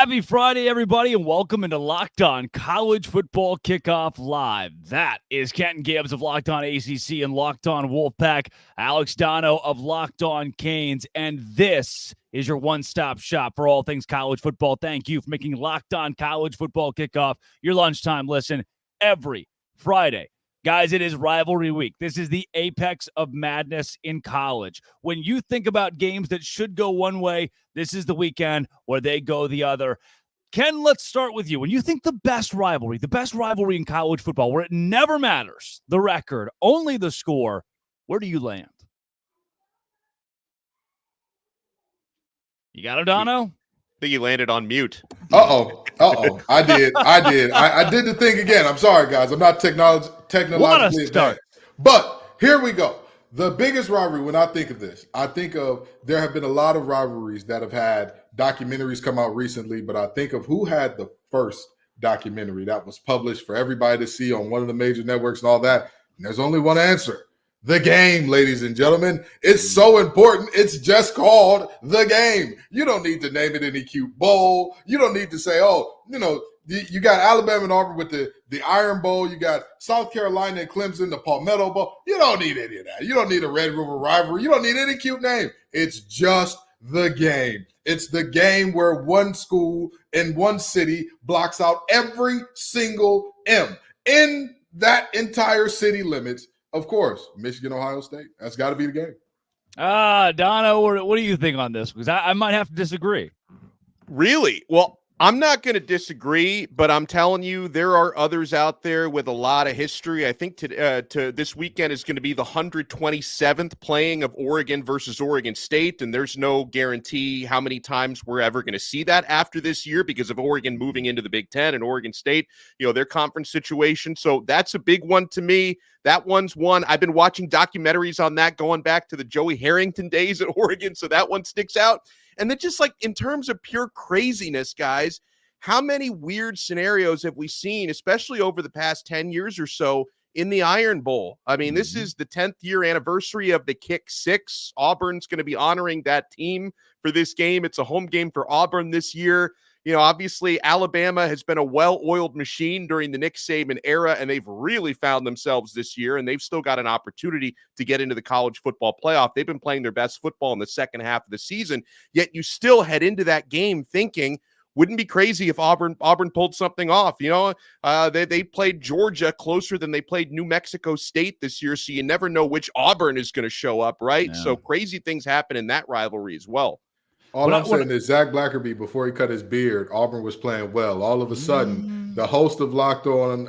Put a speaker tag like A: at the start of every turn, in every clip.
A: Happy Friday, everybody, and welcome into Locked On College Football Kickoff Live. That is Kenton Gibbs of Locked On ACC and Locked On Wolfpack, Alex Dono of Locked On Canes, and this is your one-stop shop for all things college football. Thank you for making Locked On College Football Kickoff your lunchtime listen every Friday. Guys, it is rivalry week. This is the apex of madness in college. When you think about games that should go one way, this is the weekend where they go the other. Ken, let's start with you. When you think the best rivalry in college football, where it never matters, the record, only the score, where do you land? You got it, Dono?
B: I think he landed on mute.
C: I did. I did the thing again. I'm sorry, guys. I'm not technologically advanced. But here we go. The biggest rivalry, when I think of this, I think of there have been a lot of rivalries that have had documentaries come out recently, but I think of who had the first documentary that was published for everybody to see on one of the major networks and all that. And there's only one answer. The Game, ladies and gentlemen. It's so important. It's just called The Game. You don't need to name it any cute bowl. You don't need to say, you got Alabama and Auburn with the Iron Bowl. You got South Carolina and Clemson, the Palmetto Bowl. You don't need any of that. You don't need a Red River rivalry. You don't need any cute name. It's just The Game. It's the game where one school in one city blocks out every single M. In that entire city limits, of course, Michigan, Ohio State. That's got to be the game.
A: Dono, what do you think on this? Because I might have to disagree.
B: Really? Well, I'm not going to disagree, but I'm telling you, there are others out there with a lot of history. I think to this weekend is going to be the 127th playing of Oregon versus Oregon State, and there's no guarantee how many times we're ever going to see that after this year because of Oregon moving into the Big Ten and Oregon State, their conference situation. So that's a big one to me. That one's one. I've been watching documentaries on that going back to the Joey Harrington days at Oregon, so that one sticks out. And then just like in terms of pure craziness, guys, how many weird scenarios have we seen, especially over the past 10 years or so in the Iron Bowl? I mean, this is the 10th year anniversary of the Kick Six. Auburn's going to be honoring that team for this game. It's a home game for Auburn this year. Obviously, Alabama has been a well-oiled machine during the Nick Saban era, and they've really found themselves this year, and they've still got an opportunity to get into the college football playoff. They've been playing their best football in the second half of the season, yet you still head into that game thinking, wouldn't be crazy if Auburn pulled something off. They played Georgia closer than they played New Mexico State this year, so you never know which Auburn is going to show up, right? Yeah. So crazy things happen in that rivalry as well.
C: All I'm saying is Zach Blackerby, before he cut his beard, Auburn was playing well. All of a sudden, the host of Locked On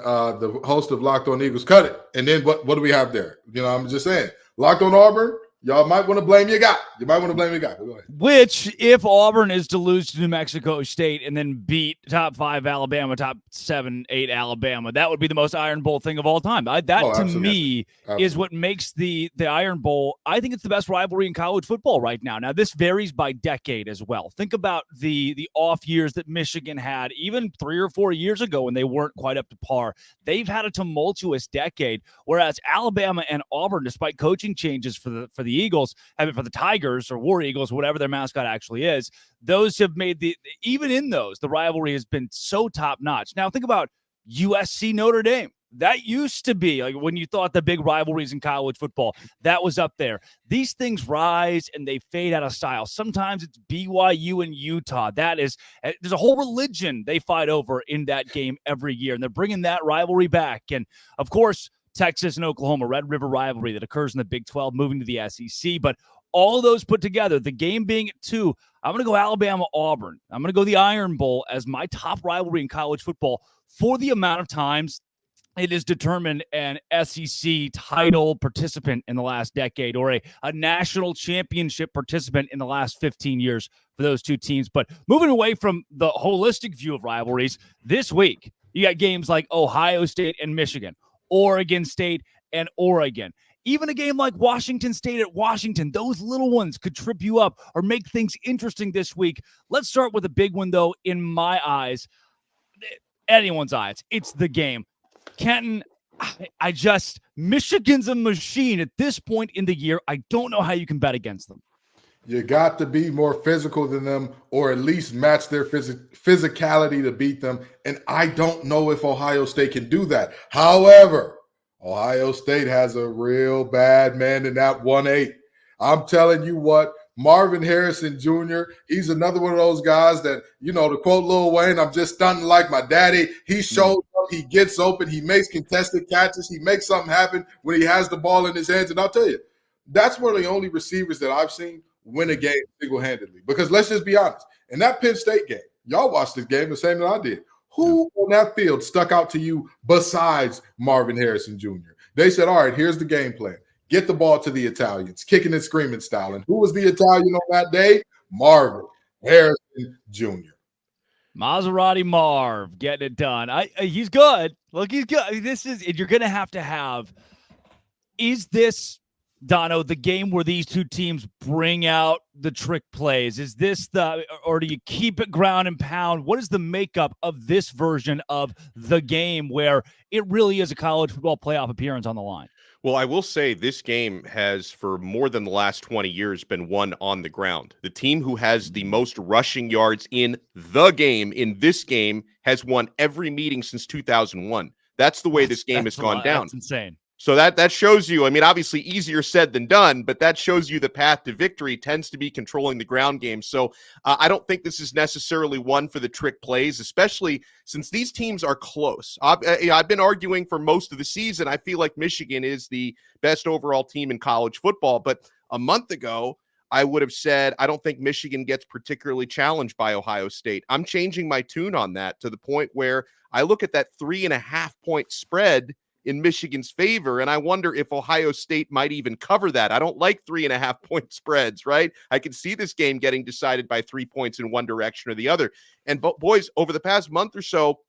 C: Eagles cut it. And then what do we have there? I'm just saying, Locked On Auburn, y'all might want to blame your guy. Go ahead.
A: Which, if Auburn is to lose to New Mexico State and then beat top 5 Alabama, top 7, 8 Alabama, that would be the most Iron Bowl thing of all time. To me is what makes the Iron Bowl. I think it's the best rivalry in college football right now. Now, this varies by decade as well. Think about the off years that Michigan had even 3 or 4 years ago when they weren't quite up to par. They've had a tumultuous decade, whereas Alabama and Auburn, despite coaching changes for the Eagles, for the Tigers or War Eagles, whatever their mascot actually is, those have made even in those, the rivalry has been so top notch. Now think about USC Notre Dame. That used to be like when you thought the big rivalries in college football, that was up there. These things rise and they fade out of style. Sometimes it's BYU and Utah. There's a whole religion they fight over in that game every year, and they're bringing that rivalry back. And of course, Texas and Oklahoma, Red River rivalry that occurs in the Big 12, moving to the SEC. But all of those put together, the game being at 2, I'm going to go Alabama-Auburn. I'm going to go the Iron Bowl as my top rivalry in college football for the amount of times it has determined an SEC title participant in the last decade or a national championship participant in the last 15 years for those two teams. But moving away from the holistic view of rivalries, this week, you got games like Ohio State and Michigan, Oregon State and Oregon. Even a game like Washington State at Washington, those little ones could trip you up or make things interesting this week. Let's start with a big one, though, in my eyes, anyone's eyes. It's the game. Kenton, Michigan's a machine at this point in the year. I don't know how you can bet against them.
C: You got to be more physical than them or at least match their physicality to beat them. And I don't know if Ohio State can do that. However, Ohio State has a real bad man in that 1-8. I'm telling you what, Marvin Harrison Jr., he's another one of those guys that, to quote Lil Wayne, I'm just stunting like my daddy. He shows up, he gets open, he makes contested catches, he makes something happen when he has the ball in his hands. And I'll tell you, that's one of the only receivers that I've seen win a game single-handedly. Because let's just be honest, in that Penn State game, y'all watched this game the same that I did. Who on that field stuck out to you besides Marvin Harrison Jr.? They said, all right, here's the game plan. Get the ball to the Italians, kicking and screaming style. And who was the Italian on that day? Marvin Harrison Jr.
A: Maserati Marv getting it done. He's good. Look, he's good. You're going to have. Is this, Dono, the game where these two teams bring out the trick plays? Is this or do you keep it ground and pound? What is the makeup of this version of the game where it really is a college football playoff appearance on the line?
B: Well, I will say this game has, for more than the last 20 years, been won on the ground. The team who has the most rushing yards in this game, has won every meeting since 2001. That's the way this game has gone down.
A: That's insane.
B: So that shows you, I mean, obviously easier said than done, but that shows you the path to victory tends to be controlling the ground game. So I don't think this is necessarily one for the trick plays, especially since these teams are close. I've been arguing for most of the season. I feel like Michigan is the best overall team in college football. But a month ago, I would have said, I don't think Michigan gets particularly challenged by Ohio State. I'm changing my tune on that to the point where I look at that 3.5-point spread in Michigan's favor, and I wonder if Ohio State might even cover that. I don't like 3.5-point spreads, right? I can see this game getting decided by 3 points in one direction or the other. And boys, over the past month or so,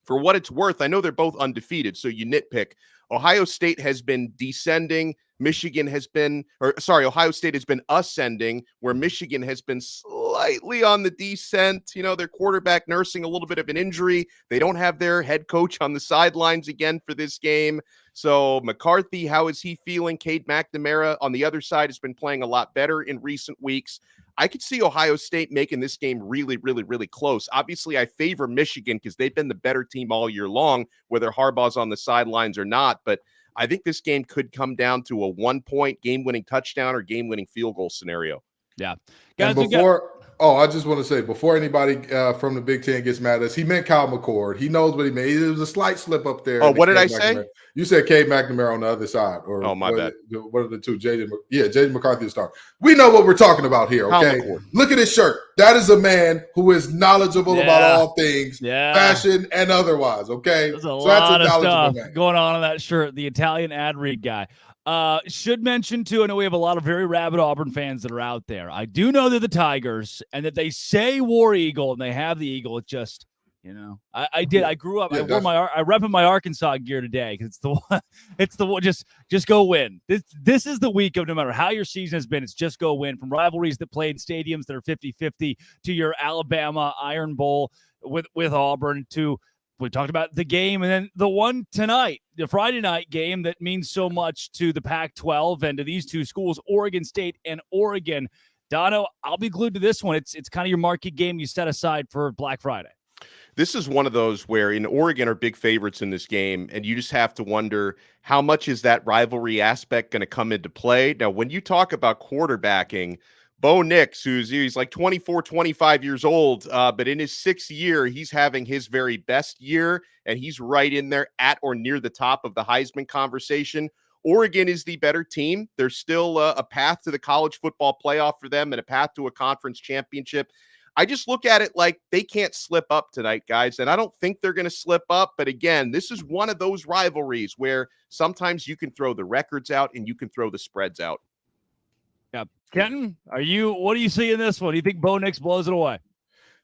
B: for what it's worth, I know they're both undefeated, so you nitpick. Ohio State has been descending. Ohio State has been ascending, where Michigan has been slightly on the descent. Their quarterback nursing a little bit of an injury. They don't have their head coach on the sidelines again for this game. So McCarthy, how is he feeling? Cade McNamara on the other side has been playing a lot better in recent weeks. I could see Ohio State making this game really, really, really close. Obviously, I favor Michigan because they've been the better team all year long, whether Harbaugh's on the sidelines or not. But I think this game could come down to a 1-point game-winning touchdown or game-winning field goal scenario.
A: Yeah.
C: Guys, I just want to say, before anybody from the Big Ten gets mad at us, he meant Kyle McCord. He knows what he meant. It was a slight slip up there.
B: Oh, what did I say?
C: You said Cade McNamara on the other side. Or
B: my bad.
C: What are the two? Jaden McCarthy to start. We know what we're talking about here, okay? Look at his shirt. That is a man who is knowledgeable about all things, fashion and otherwise, okay?
A: There's a lot of stuff going on in that shirt. The Italian ad read guy. Should mention, too, I know we have a lot of very rabid Auburn fans that are out there. I do know they're the Tigers and that they say War Eagle and they have the Eagle. It just, I grew up. Yeah, I repping my Arkansas gear today because it's the one. Just go win. This is the week of no matter how your season has been. It's just go win, from rivalries that play in stadiums that are 50-50 to your Alabama Iron Bowl with Auburn to. We talked about the game, and then the one tonight, the Friday night game that means so much to the Pac-12 and to these two schools, Oregon State and Oregon. Dono, I'll be glued to this one. It's kind of your marquee game you set aside for Black Friday.
B: This is one of those where in Oregon are big favorites in this game, and you just have to wonder how much is that rivalry aspect going to come into play. Now, when you talk about quarterbacking, Bo Nix, he's like 24, 25 years old, but in his 6th year, he's having his very best year, and he's right in there at or near the top of the Heisman conversation. Oregon is the better team. There's still a path to the college football playoff for them and a path to a conference championship. I just look at it like they can't slip up tonight, guys, and I don't think they're going to slip up. But again, this is one of those rivalries where sometimes you can throw the records out and you can throw the spreads out.
A: Yeah. Kenton, what do you see in this one? Do you think Bo Nix blows it away?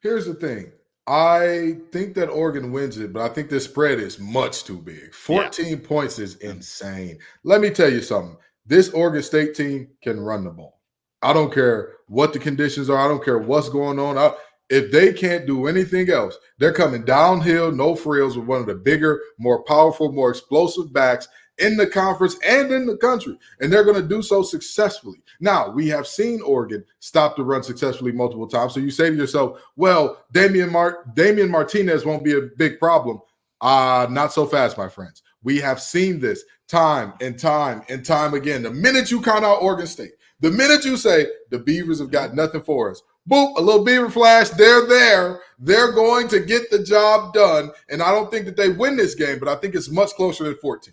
C: Here's the thing. I think that Oregon wins it, but I think this spread is much too big. 14 points is insane. Let me tell you something. This Oregon State team can run the ball. I don't care what the conditions are. I don't care what's going on. If they can't do anything else, they're coming downhill, no frills, with one of the bigger, more powerful, more explosive backs, in the conference and in the country, and they're going to do so successfully. Now, we have seen Oregon stop the run successfully multiple times. So you say to yourself, well, Damian Martinez won't be a big problem. Not so fast, my friends. We have seen this time and time and time again. The minute you count out Oregon State, the minute you say the Beavers have got nothing for us, boop, a little Beaver flash, they're there. They're going to get the job done. And I don't think that they win this game, but I think it's much closer than 14.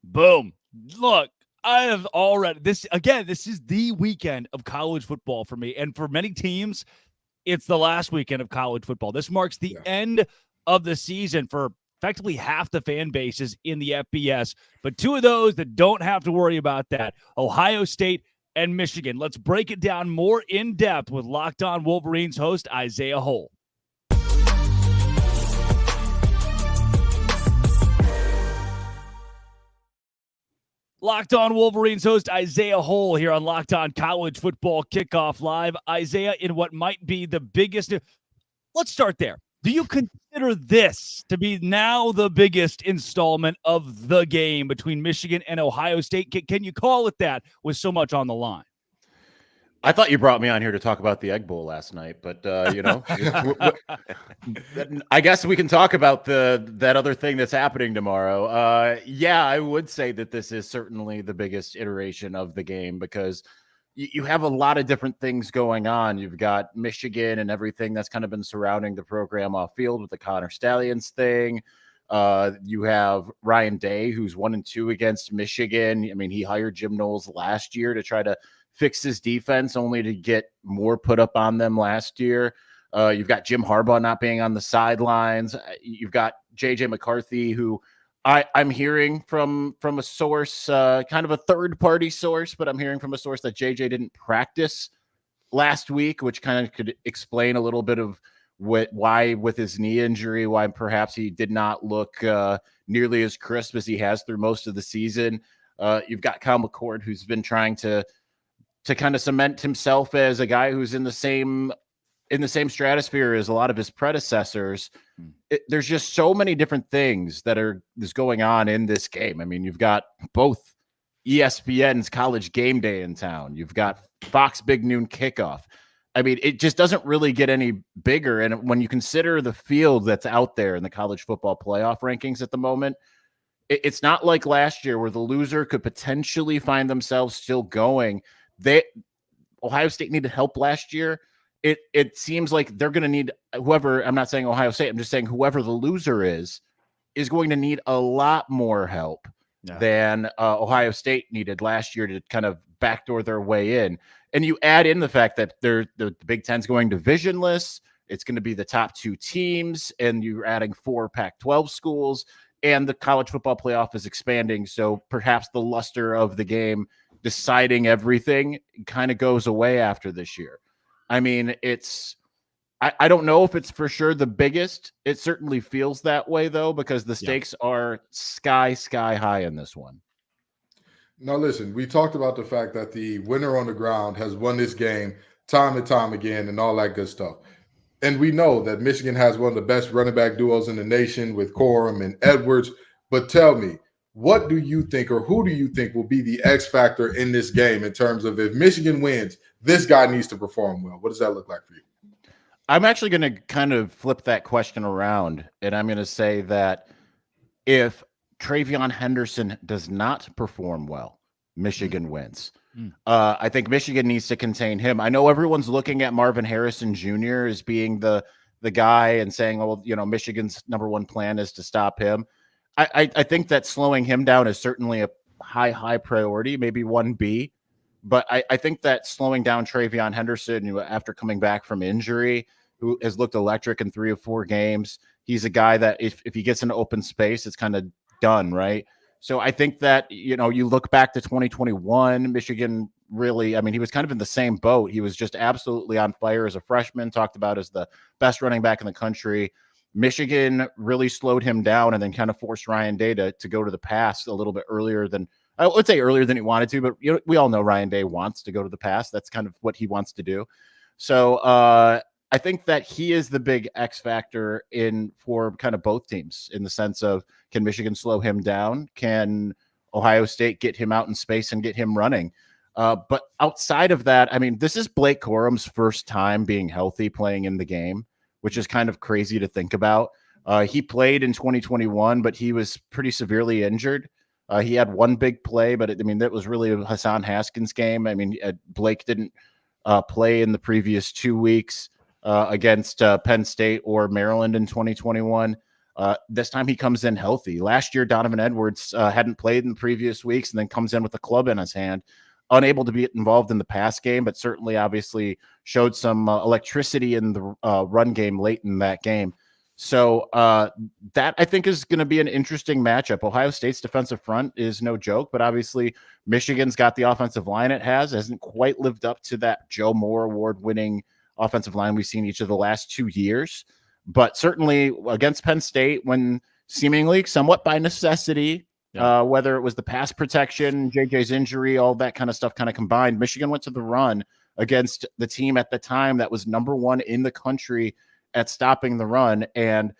A: Boom. Look, I have already this is the weekend of college football for me. And for many teams, it's the last weekend of college football. This marks the end of the season for effectively half the fan bases in the FBS. But two of those that don't have to worry about that, Ohio State and Michigan. Let's break it down more in depth with Locked On Wolverines host Isaiah Hole. Locked On Wolverines host Isaiah Hole here on Locked On College Football Kickoff Live. Isaiah, in what might be the biggest... Let's start there. Do you consider this to be now the biggest installment of the game between Michigan and Ohio State? Can you call it that with so much on the line?
D: I thought you brought me on here to talk about the Egg Bowl last night, but I guess we can talk about that other thing that's happening tomorrow. Yeah, I would say that this is certainly the biggest iteration of the game because you have a lot of different things going on. You've got Michigan and everything that's kind of been surrounding the program off field with the Connor Stallions thing. You have Ryan Day, who's 1-2 against Michigan. I mean, he hired Jim Knowles last year to try to fix his defense, only to get more put up on them last year. You've got Jim Harbaugh not being on the sidelines. You've got JJ McCarthy, who I'm hearing from a source, kind of a third-party source, but I'm hearing from a source that JJ didn't practice last week, which kind of could explain a little bit of why with his knee injury, why perhaps he did not look nearly as crisp as he has through most of the season. You've got Kyle McCord, who's been trying to kind of cement himself as a guy who's in the same stratosphere as a lot of his predecessors. There's just so many different things that is going on in this game. I mean, you've got both ESPN's College Game Day in town. You've got Fox Big Noon Kickoff. I mean, it just doesn't really get any bigger. And when you consider the field that's out there in the college football playoff rankings at the moment, it's not like last year where the loser could potentially find themselves still going. Ohio State needed help last year. It seems like they're going to need whoever, I'm not saying Ohio State, I'm just saying whoever the loser is going to need a lot more help than Ohio State needed last year to kind of backdoor their way in. And you add in the fact that the Big Ten's going divisionless. It's going to be the top two teams, and you're adding 4 Pac-12 schools, and the college football playoff is expanding. So perhaps the luster of the game deciding everything kind of goes away after this year. I mean, I don't know if it's for sure the biggest. It certainly feels that way, though, because the stakes are sky high in this one.
C: Now, listen, we talked about the fact that the winner on the ground has won this game time and time again and all that good stuff. And we know that Michigan has one of the best running back duos in the nation with Corum and Edwards. But tell me, what do you think, or who do you think will be the X factor in this game in terms of if Michigan wins, this guy needs to perform well? What does that look like for you?
D: I'm actually going to kind of flip that question around, and I'm going to say that if Travion Henderson does not perform well, Michigan wins. I think Michigan needs to contain him. I know everyone's looking at Marvin Harrison Jr. as being the guy and saying, oh, you know, Michigan's number one plan is to stop him. I think that slowing him down is certainly a high priority, maybe 1B. But I think that slowing down Travion Henderson after coming back from injury, who has looked electric in 3 or 4 games, he's a guy that if he gets into open space, it's kind of done, right? So I think that, you know, you look back to 2021, Michigan really, I mean, he was kind of in the same boat. He was just absolutely on fire as a freshman, talked about as the best running back in the country. Michigan really slowed him down and then kind of forced Ryan Day to go to the pass a little bit earlier than, I would say earlier than he wanted to, but you know, we all know Ryan Day wants to go to the pass. That's kind of what he wants to do. So I think that he is the big X factor for kind of both teams in the sense of, can Michigan slow him down? Can Ohio State, get him out in space and get him running. But outside of that, I mean, this is Blake Corum's first time being healthy playing in the game, which is kind of crazy to think about. He played in 2021, but he was pretty severely injured. He had one big play, but that was really a Hassan Haskins game. I mean, Blake didn't play in the previous 2 weeks against Penn State or Maryland in 2021. This time he comes in healthy. Last year, Donovan Edwards hadn't played in the previous weeks and then comes in with a club in his hand, unable to be involved in the pass game, but certainly obviously showed some electricity in the run game late in that game. So that I think is going to be an interesting matchup. Ohio State's defensive front is no joke, but obviously Michigan's got the offensive line it hasn't quite lived up to that Joe Moore award-winning offensive line we've seen each of the last 2 years. But certainly against Penn State, when seemingly somewhat by necessity, whether it was the pass protection, JJ's injury, all that kind of stuff kind of combined, Michigan went to the run against the team at the time that was number 1 in the country at stopping the run. And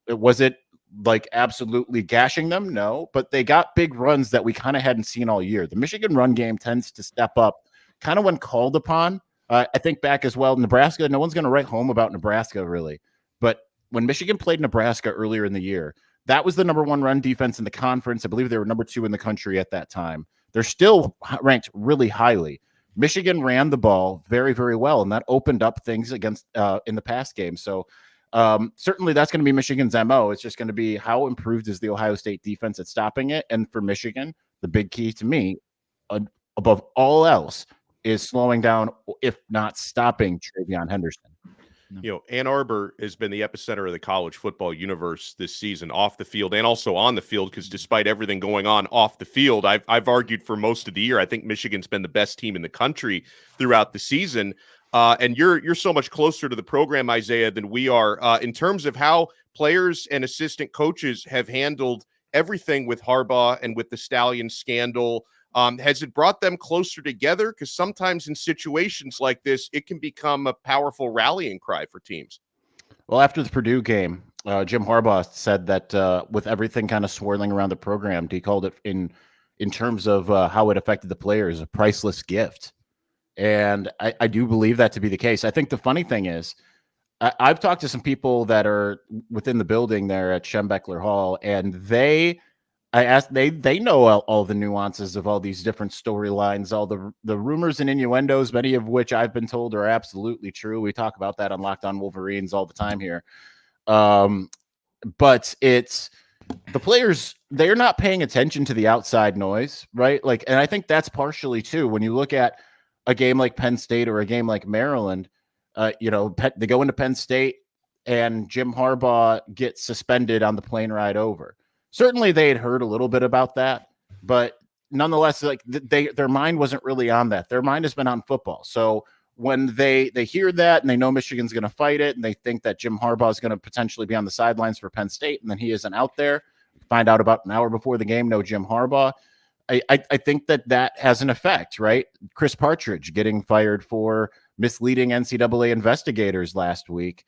D: was it like absolutely gashing them? No, but they got big runs that we kind of hadn't seen all year. The Michigan run game tends to step up kind of when called upon. I think back as well, Nebraska, no one's going to write home about Nebraska really. But when Michigan played Nebraska earlier in the year, that was the number 1 run defense in the conference. I believe they were number 2 in the country at that time. They're still ranked really highly. Michigan ran the ball very, very well, and that opened up things against in the pass game. So certainly that's going to be Michigan's MO. It's just going to be how improved is the Ohio State defense at stopping it. And for Michigan, the big key to me, above all else, is slowing down, if not stopping, TreVeyon Henderson.
B: You know, Ann Arbor has been the epicenter of the college football universe this season, off the field and also on the field, because despite everything going on off the field, I've argued for most of the year, I think Michigan's been the best team in the country throughout the season. And you're so much closer to the program, Isaiah, than we are in terms of how players and assistant coaches have handled everything with Harbaugh and with the Stallion scandal. Has it brought them closer together? Because sometimes in situations like this, it can become a powerful rallying cry for teams.
D: Well, after the Purdue game, Jim Harbaugh said that with everything kind of swirling around the program, he called it in terms of how it affected the players, a priceless gift. And I do believe that to be the case. I think the funny thing is, I've talked to some people that are within the building there at Schembechler Hall, and they know all the nuances of all these different storylines, all the rumors and innuendos, many of which I've been told are absolutely true. We talk about that on Locked On Wolverines all the time here. But it's the players, they're not paying attention to the outside noise, right? Like, and I think that's partially too, when you look at a game like Penn State or a game like Maryland, they go into Penn State and Jim Harbaugh gets suspended on the plane ride over. Certainly they had heard a little bit about that, but nonetheless, like their mind wasn't really on that. Their mind has been on football. So when they hear that and they know Michigan's going to fight it and they think that Jim Harbaugh is going to potentially be on the sidelines for Penn State and then he isn't out there, find out about an hour before the game, no Jim Harbaugh. I think that has an effect, right? Chris Partridge getting fired for misleading NCAA investigators last week.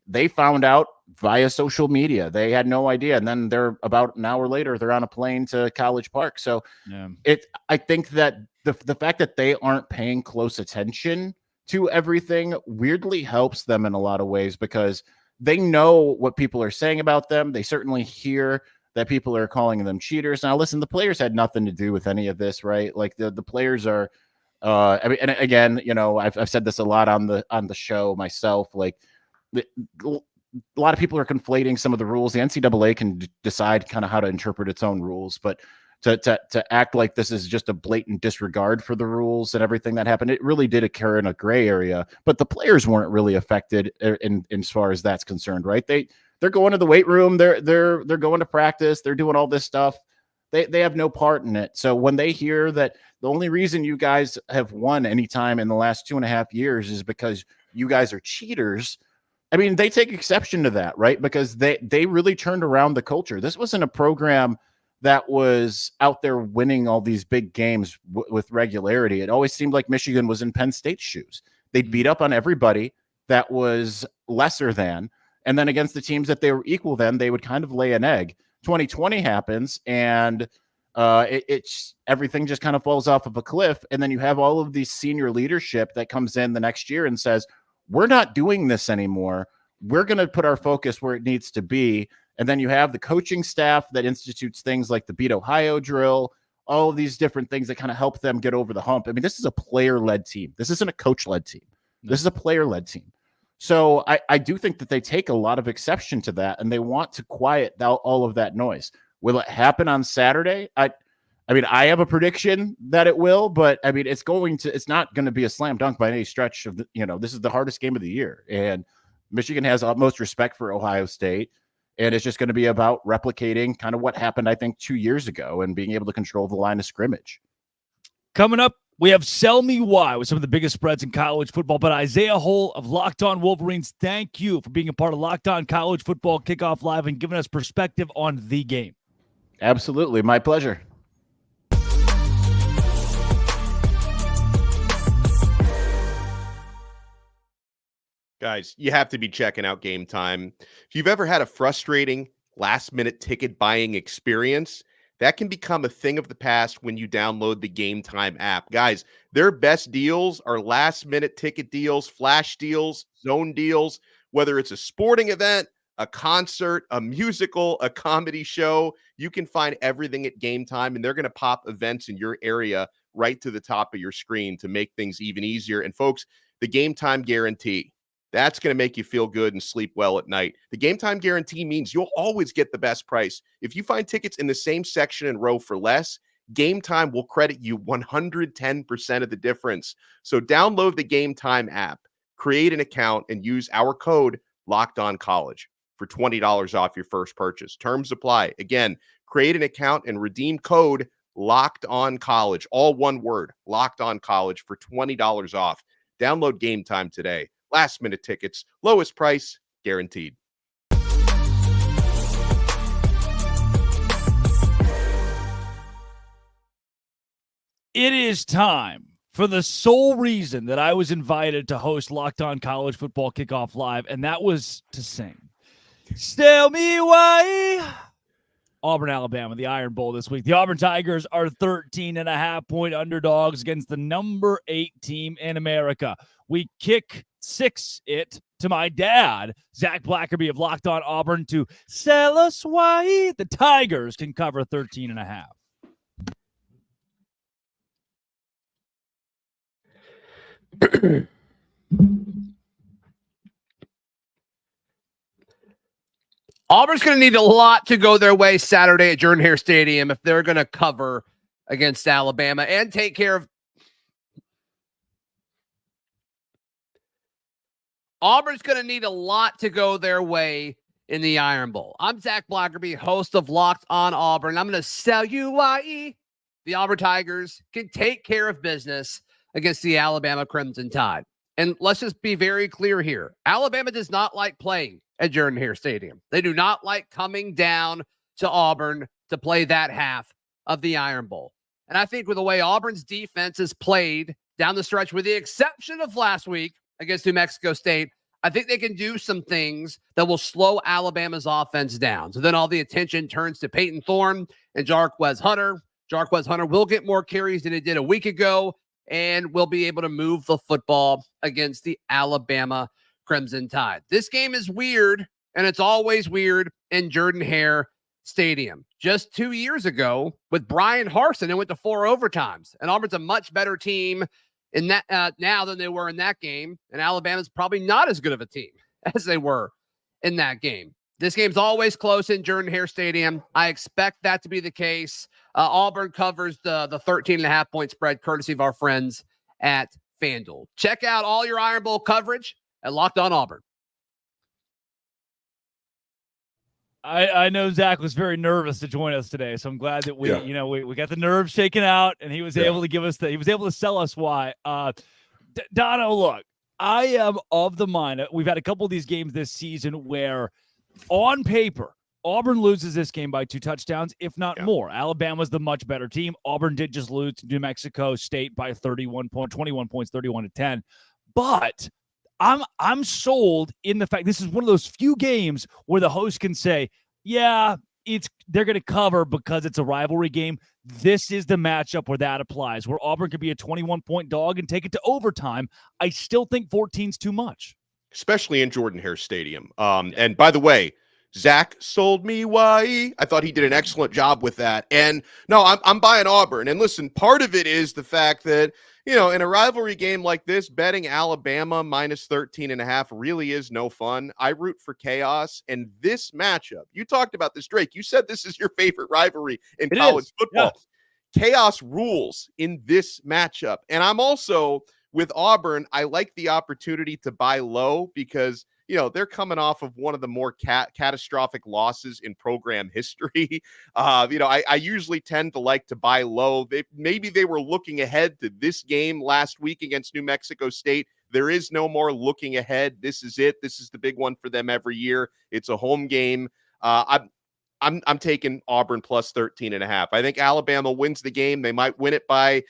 D: They found out via social media. They had no idea. And then they're about an hour later, they're on a plane to College Park. So I think that the fact that they aren't paying close attention to everything weirdly helps them in a lot of ways, because they know what people are saying about them. They certainly hear that people are calling them cheaters. Now, listen, the players had nothing to do with any of this, right? Like the players are, and again, I've said this a lot on the show myself, like, a lot of people are conflating some of the rules. The NCAA can decide kind of how to interpret its own rules, but to act like this is just a blatant disregard for the rules and everything that happened, it really did occur in a gray area. But the players weren't really affected in as far as that's concerned, right? They're going to the weight room, they're going to practice, they're doing all this stuff. They have no part in it. So when they hear that the only reason you guys have won any time in the last 2.5 years is because you guys are cheaters, I mean, they take exception to that, right? Because they really turned around the culture. This wasn't a program that was out there winning all these big games with regularity. It always seemed like Michigan was in Penn State's shoes. They'd beat up on everybody that was lesser than, and then against the teams that they were equal than, they would kind of lay an egg. 2020 happens, and It's everything just kind of falls off of a cliff. And then you have all of these senior leadership that comes in the next year and says, we're not doing this anymore. We're going to put our focus where it needs to be. And then you have the coaching staff that institutes things like the Beat Ohio drill, all of these different things that kind of help them get over the hump. I mean, this is a player-led team. This isn't a coach-led team. This is a player-led team. So I do think that they take a lot of exception to that, and they want to quiet all of that noise. Will it happen on Saturday? I mean, I have a prediction that it will, but I mean, it's not going to be a slam dunk by any stretch of this is the hardest game of the year. And Michigan has utmost respect for Ohio State. And it's just going to be about replicating kind of what happened, I think, 2 years ago and being able to control the line of scrimmage.
A: Coming up, we have Sell Me Why with some of the biggest spreads in college football. But Isaiah Hull of Locked On Wolverines, thank you for being a part of Locked On College Football Kickoff Live and giving us perspective on the game.
D: Absolutely. My pleasure.
B: Guys, you have to be checking out Game Time. If you've ever had a frustrating last-minute ticket buying experience, that can become a thing of the past when you download the Game Time app. Guys, their best deals are last-minute ticket deals, flash deals, zone deals, whether it's a sporting event, a concert, a musical, a comedy show. You can find everything at Game Time, and they're going to pop events in your area right to the top of your screen to make things even easier. And folks, the Game Time guarantee. That's going to make you feel good and sleep well at night. The Game Time guarantee means you'll always get the best price. If you find tickets in the same section and row for less, Game Time will credit you 110% of the difference. So download the Game Time app, create an account, and use our code LOCKEDONCollege for $20 off your first purchase. Terms apply. Again, create an account and redeem code LOCKEDONCollege, all one word, LOCKEDONCollege for $20 off. Download Game Time today. Last minute tickets, lowest price guaranteed.
A: It is time for the sole reason that I was invited to host Locked On College Football Kickoff Live, and that was to sing. Tell me why. Auburn, Alabama, the Iron Bowl this week. The Auburn Tigers are 13.5-point underdogs against the number 8 team in America. We kick it to my dad, Zach Blackerby of Locked On Auburn, to sell us why the Tigers can cover 13.5.
E: Auburn's going to need a lot to go their way Saturday at Jordan-Hare Stadium if they're going to cover against Alabama and take care of. Auburn's going to need a lot to go their way in the Iron Bowl. I'm Zach Blackerby, host of Locked On Auburn. I'm going to sell you why the Auburn Tigers can take care of business against the Alabama Crimson Tide. And let's just be very clear here. Alabama does not like playing at Jordan-Hare Stadium. They do not like coming down to Auburn to play that half of the Iron Bowl. And I think with the way Auburn's defense is played down the stretch, with the exception of last week against New Mexico State, I think they can do some things that will slow Alabama's offense down. So then all the attention turns to Peyton Thorne and Jarquez Hunter. Jarquez Hunter will get more carries than he did a week ago and will be able to move the football against the Alabama Crimson Tide. This game is weird, and it's always weird in Jordan-Hare Stadium. Just 2 years ago, with Brian Harsin, it went to 4 overtimes, and Auburn's a much better team in that now than they were in that game, and Alabama's probably not as good of a team as they were in that game. This game's always close in Jordan-Hare Stadium. I expect that to be the case. Auburn covers the 13.5-point spread, courtesy of our friends at FanDuel. Check out all your Iron Bowl coverage at Locked On Auburn.
A: I know Zach was very nervous to join us today, so I'm glad that we got the nerves shaken out, and he was able to give us he was able to sell us why. Dono, look, I am of the mind. We've had a couple of these games this season where, on paper, Auburn loses this game by 2 touchdowns, if not more. Alabama's the much better team. Auburn did just lose to New Mexico State by 21 points, 31-10. But I'm sold in the fact this is one of those few games where the host can say, yeah, they're going to cover because it's a rivalry game. This is the matchup where that applies, where Auburn could be a 21-point dog and take it to overtime. I still think 14's too much,
B: especially in Jordan-Hare Stadium. And by the way, Zach sold me why. I thought he did an excellent job with that. And no, I'm buying Auburn. And listen, part of it is the fact that, in a rivalry game like this, betting Alabama minus 13.5 really is no fun. I root for chaos. And this matchup, you talked about this, Drake. You said this is your favorite rivalry in college football. Yeah. Chaos rules in this matchup. And I'm also with Auburn. I like the opportunity to buy low because they're coming off of one of the more catastrophic losses in program history. I usually tend to like to buy low. Maybe they were looking ahead to this game last week against New Mexico State. There is no more looking ahead. This is it. This is the big one for them every year. It's a home game. I'm taking Auburn plus 13.5. I think Alabama wins the game. They might win it by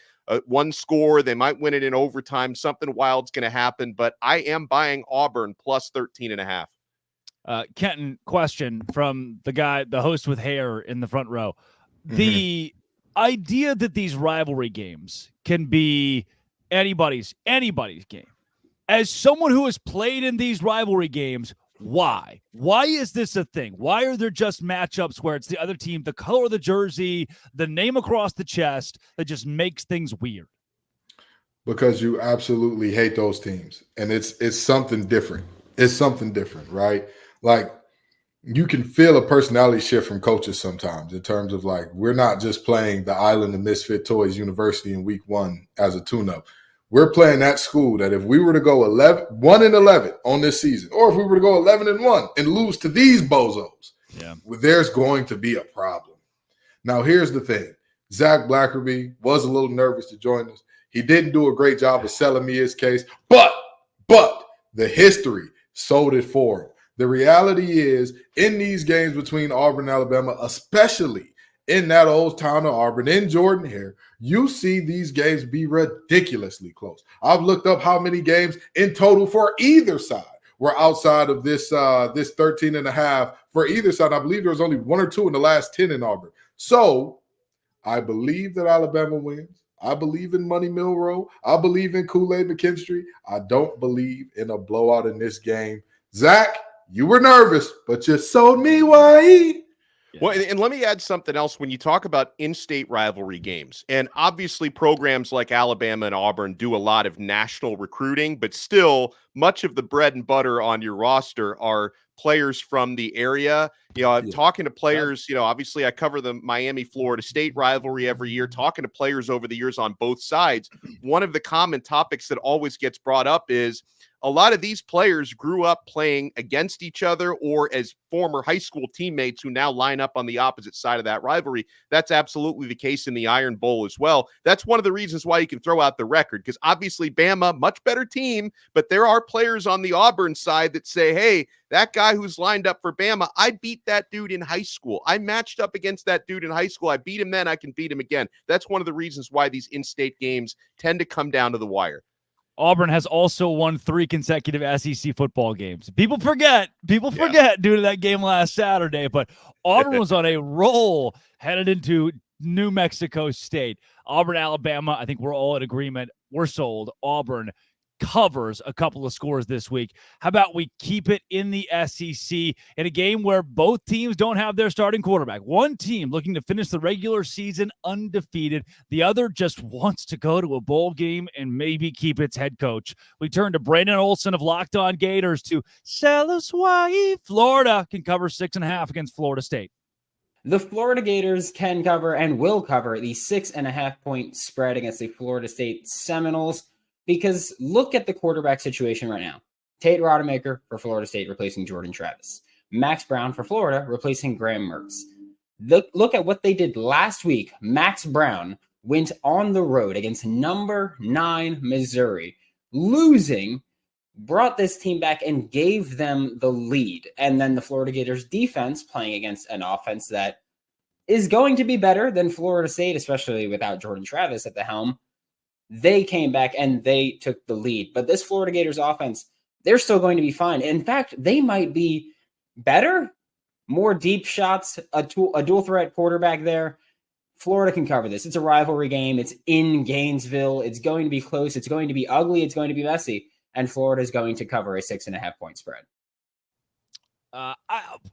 B: one score. They might win it in overtime. Something wild's going to happen, but I am buying Auburn plus 13.5.
A: Kenton, question from the host with hair in the front row. The idea that these rivalry games can be anybody's game. As someone who has played in these rivalry games, why? Why is this a thing? Why are there just matchups where it's the other team, the color of the jersey, the name across the chest that just makes things weird?
C: Because you absolutely hate those teams. And it's something different. It's something different, right? Like, you can feel a personality shift from coaches sometimes in terms of like, we're not just playing the Island of Misfit Toys University in week 1 as a tune-up. We're playing that school that if we were to go 1-11 on this season, or if we were to go 11-1 and lose to these bozos, there's going to be a problem. Now, here's the thing. Zach Blackerby was a little nervous to join us. He didn't do a great job of selling me his case, but the history sold it for him. The reality is, in these games between Auburn and Alabama, especially in that old town of Auburn, in Jordan-Hare, you see these games be ridiculously close. I've looked up how many games in total for either side were outside of this 13.5 for either side. I believe there was only 1 or 2 in the last 10 in Auburn. So I believe that Alabama wins. I believe in Money Mill Row. I believe in Kool-Aid McKinstry. I don't believe in a blowout in this game. Zach, you were nervous, but you sold me why.
B: Well, and let me add something else when you talk about in-state rivalry games. And obviously programs like Alabama and Auburn do a lot of national recruiting, but still much of the bread and butter on your roster are players from the area. Talking to players, obviously I cover the Miami-Florida State rivalry every year, talking to players over the years on both sides. One of the common topics that always gets brought up is a lot of these players grew up playing against each other or as former high school teammates who now line up on the opposite side of that rivalry. That's absolutely the case in the Iron Bowl as well. That's one of the reasons why you can throw out the record, because obviously Bama, much better team, but there are players on the Auburn side that say, hey, that guy who's lined up for Bama, I beat that dude in high school. I matched up against that dude in high school. I beat him then. I can beat him again. That's one of the reasons why these in-state games tend to come down to the wire.
A: Auburn has also won 3 consecutive SEC football games. People forget due to that game last Saturday, but Auburn was on a roll headed into New Mexico State. Auburn, Alabama, I think we're all in agreement. We're sold. Auburn covers a couple of scores this week. How about we keep it in the SEC in a game where both teams don't have their starting quarterback? One team looking to finish the regular season undefeated. The other just wants to go to a bowl game and maybe keep its head coach. We turn to Brandon Olson of Locked On Gators to sell us why Florida can cover 6.5 against Florida State.
F: The Florida Gators can cover and will cover the 6.5 point spread against the Florida State Seminoles. Because look at the quarterback situation right now. Tate Rodemaker for Florida State replacing Jordan Travis. Max Brown for Florida replacing Graham Mertz. Look at what they did last week. Max Brown went on the road against number 9 Missouri, losing, brought this team back and gave them the lead. And then the Florida Gators defense playing against an offense that is going to be better than Florida State, especially without Jordan Travis at the helm. They came back and they took the lead. But this Florida Gators offense, they're still going to be fine. In fact, they might be better, more deep shots, a dual threat quarterback there. Florida can cover this. It's a rivalry game. It's in Gainesville. It's going to be close. It's going to be ugly. It's going to be messy. And Florida is going to cover a 6.5 point spread.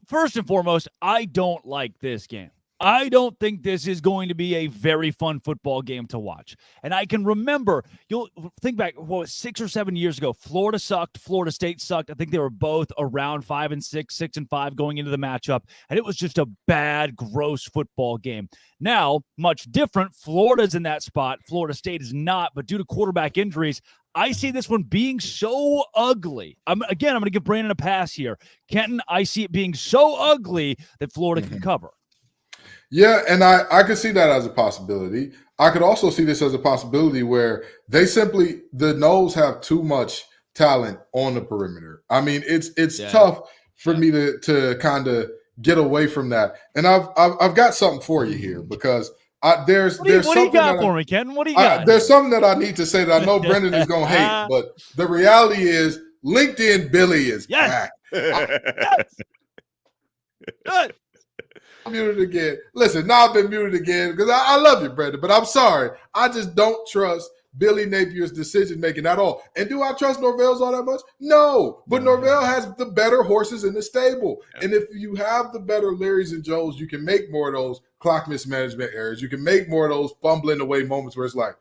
A: First and foremost, I don't like this game. I don't think this is going to be a very fun football game to watch. And I can remember, you'll think back, 6 or 7 years ago, Florida sucked, Florida State sucked. I think they were both around 5-6, 6-5 going into the matchup. And it was just a bad, gross football game. Now, much different. Florida's in that spot. Florida State is not. But due to quarterback injuries, I see this one being so ugly. I'm going to give Brandon a pass here. Kenton, I see it being so ugly that Florida can cover.
C: Yeah, and I could see that as a possibility. I could also see this as a possibility where the Noles have too much talent on the perimeter. I mean, it's tough for me to kind of get away from that. And I've got something for you here because there's
A: what do
C: something
A: you got for me, Ken? What do you got?
C: There's something that I need to say that I know Brendan is going to hate, but the reality is LinkedIn Billy is back.
A: Yes. Good.
C: Muted again. Listen, now I've been muted again because I love you, Brendan, but I'm sorry. I just don't trust Billy Napier's decision making at all. And do I trust Norvell's all that much? No, but Norvell has the better horses in the stable. Yeah. And if you have the better Larrys and Joes, you can make more of those clock mismanagement errors. You can make more of those fumbling away moments where it's like,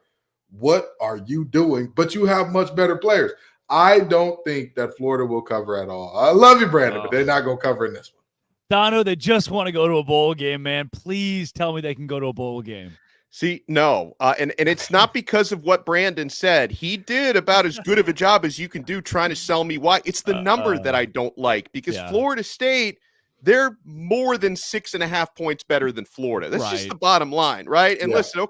C: what are you doing? But you have much better players. I don't think that Florida will cover at all. I love you, Brandon, but they're not going to cover in this one.
A: Dono, they just want to go to a bowl game, man. Please tell me they can go to a bowl game.
B: See, no. And it's not because of what Brandon said. He did about as good of a job as you can do trying to sell me why. It's the number that I don't like because Florida State, they're more than 6.5 points better than Florida. That's just the bottom line, right? And listen,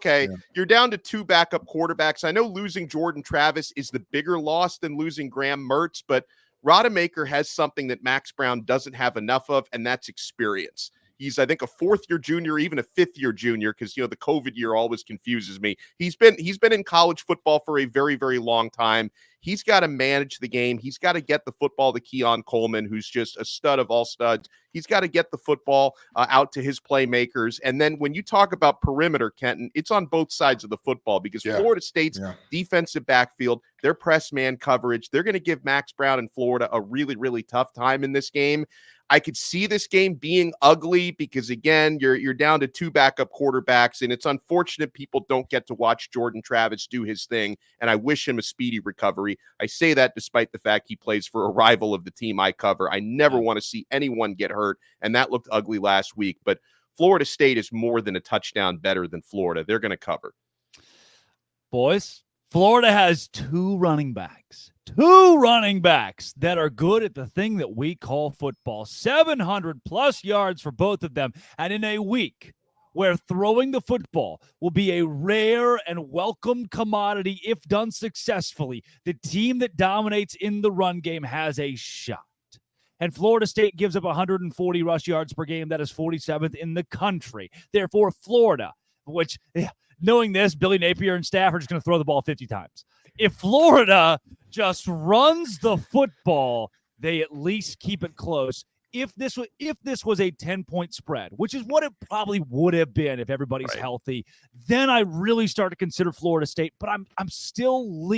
B: you're down to 2 backup quarterbacks. I know losing Jordan Travis is the bigger loss than losing Graham Mertz, but Rodemaker has something that Max Brown doesn't have enough of, and that's experience. He's, I think, a 4th-year junior, even a 5th-year junior, because the COVID year always confuses me. He's been in college football for a very, very long time. He's got to manage the game. He's got to get the football to Keon Coleman, who's just a stud of all studs. He's got to get the football out to his playmakers. And then when you talk about perimeter, Kenton, it's on both sides of the football because Florida State's defensive backfield, their press man coverage, they're going to give Max Brown and Florida a really, really tough time in this game. I could see this game being ugly because, again, you're down to 2 backup quarterbacks, and it's unfortunate people don't get to watch Jordan Travis do his thing, and I wish him a speedy recovery. I say that despite the fact he plays for a rival of the team I cover. I never want to see anyone get hurt, and that looked ugly last week. But Florida State is more than a touchdown better than Florida. They're going to cover.
A: Boys, Florida has 2 running backs that are good at the thing that we call football. 700+ yards for both of them. And in a week where throwing the football will be a rare and welcome commodity if done successfully, the team that dominates in the run game has a shot. And Florida State gives up 140 rush yards per game. That is 47th in the country. Therefore, Florida, which, knowing this, Billy Napier and staff are just going to throw the ball 50 times. If Florida just runs the football, they at least keep it close. If this was a 10-point spread, which is what it probably would have been if everybody's healthy, then I really start to consider Florida State. But I'm still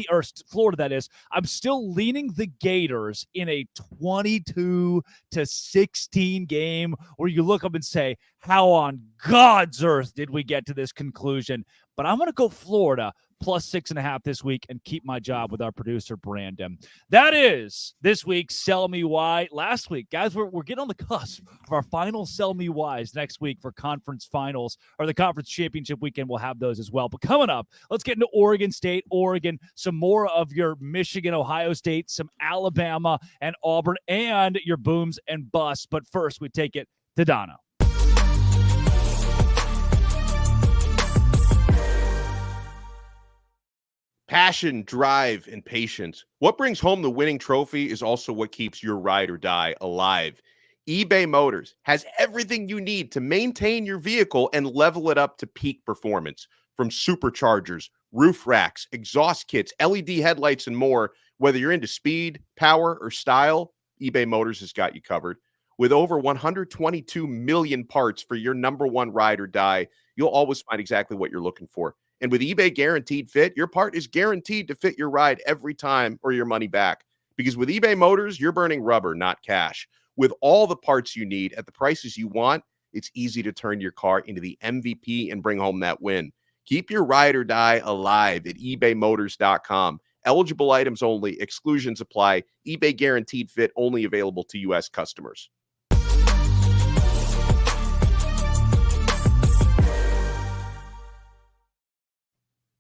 A: Florida, that is. I'm still leaning the Gators in a 22-16 game where you look up and say, how on God's earth did we get to this conclusion? But I'm going to go Florida plus 6.5 this week and keep my job with our producer, Brandon. That is this week's Sell Me Why. Last week, guys, we're getting on the cusp of our final Sell Me Whys next week for conference finals or the conference championship weekend. We'll have those as well. But coming up, let's get into Oregon State, Oregon, some more of your Michigan, Ohio State, some Alabama and Auburn, and your booms and busts. But first, we take it to Dono.
B: Passion, drive, and patience. What brings home the winning trophy is also what keeps your ride or die alive. eBay Motors has everything you need to maintain your vehicle and level it up to peak performance. From superchargers, roof racks, exhaust kits, LED headlights, and more. Whether you're into speed, power, or style, eBay Motors has got you covered. With over 122 million parts for your number one ride or die, you'll always find exactly what you're looking for. And with eBay Guaranteed Fit, your part is guaranteed to fit your ride every time or your money back. Because with eBay Motors, you're burning rubber, not cash. With all the parts you need at the prices you want, it's easy to turn your car into the MVP and bring home that win. Keep your ride or die alive at ebaymotors.com. Eligible items only. Exclusions apply. eBay Guaranteed Fit only available to U.S. customers.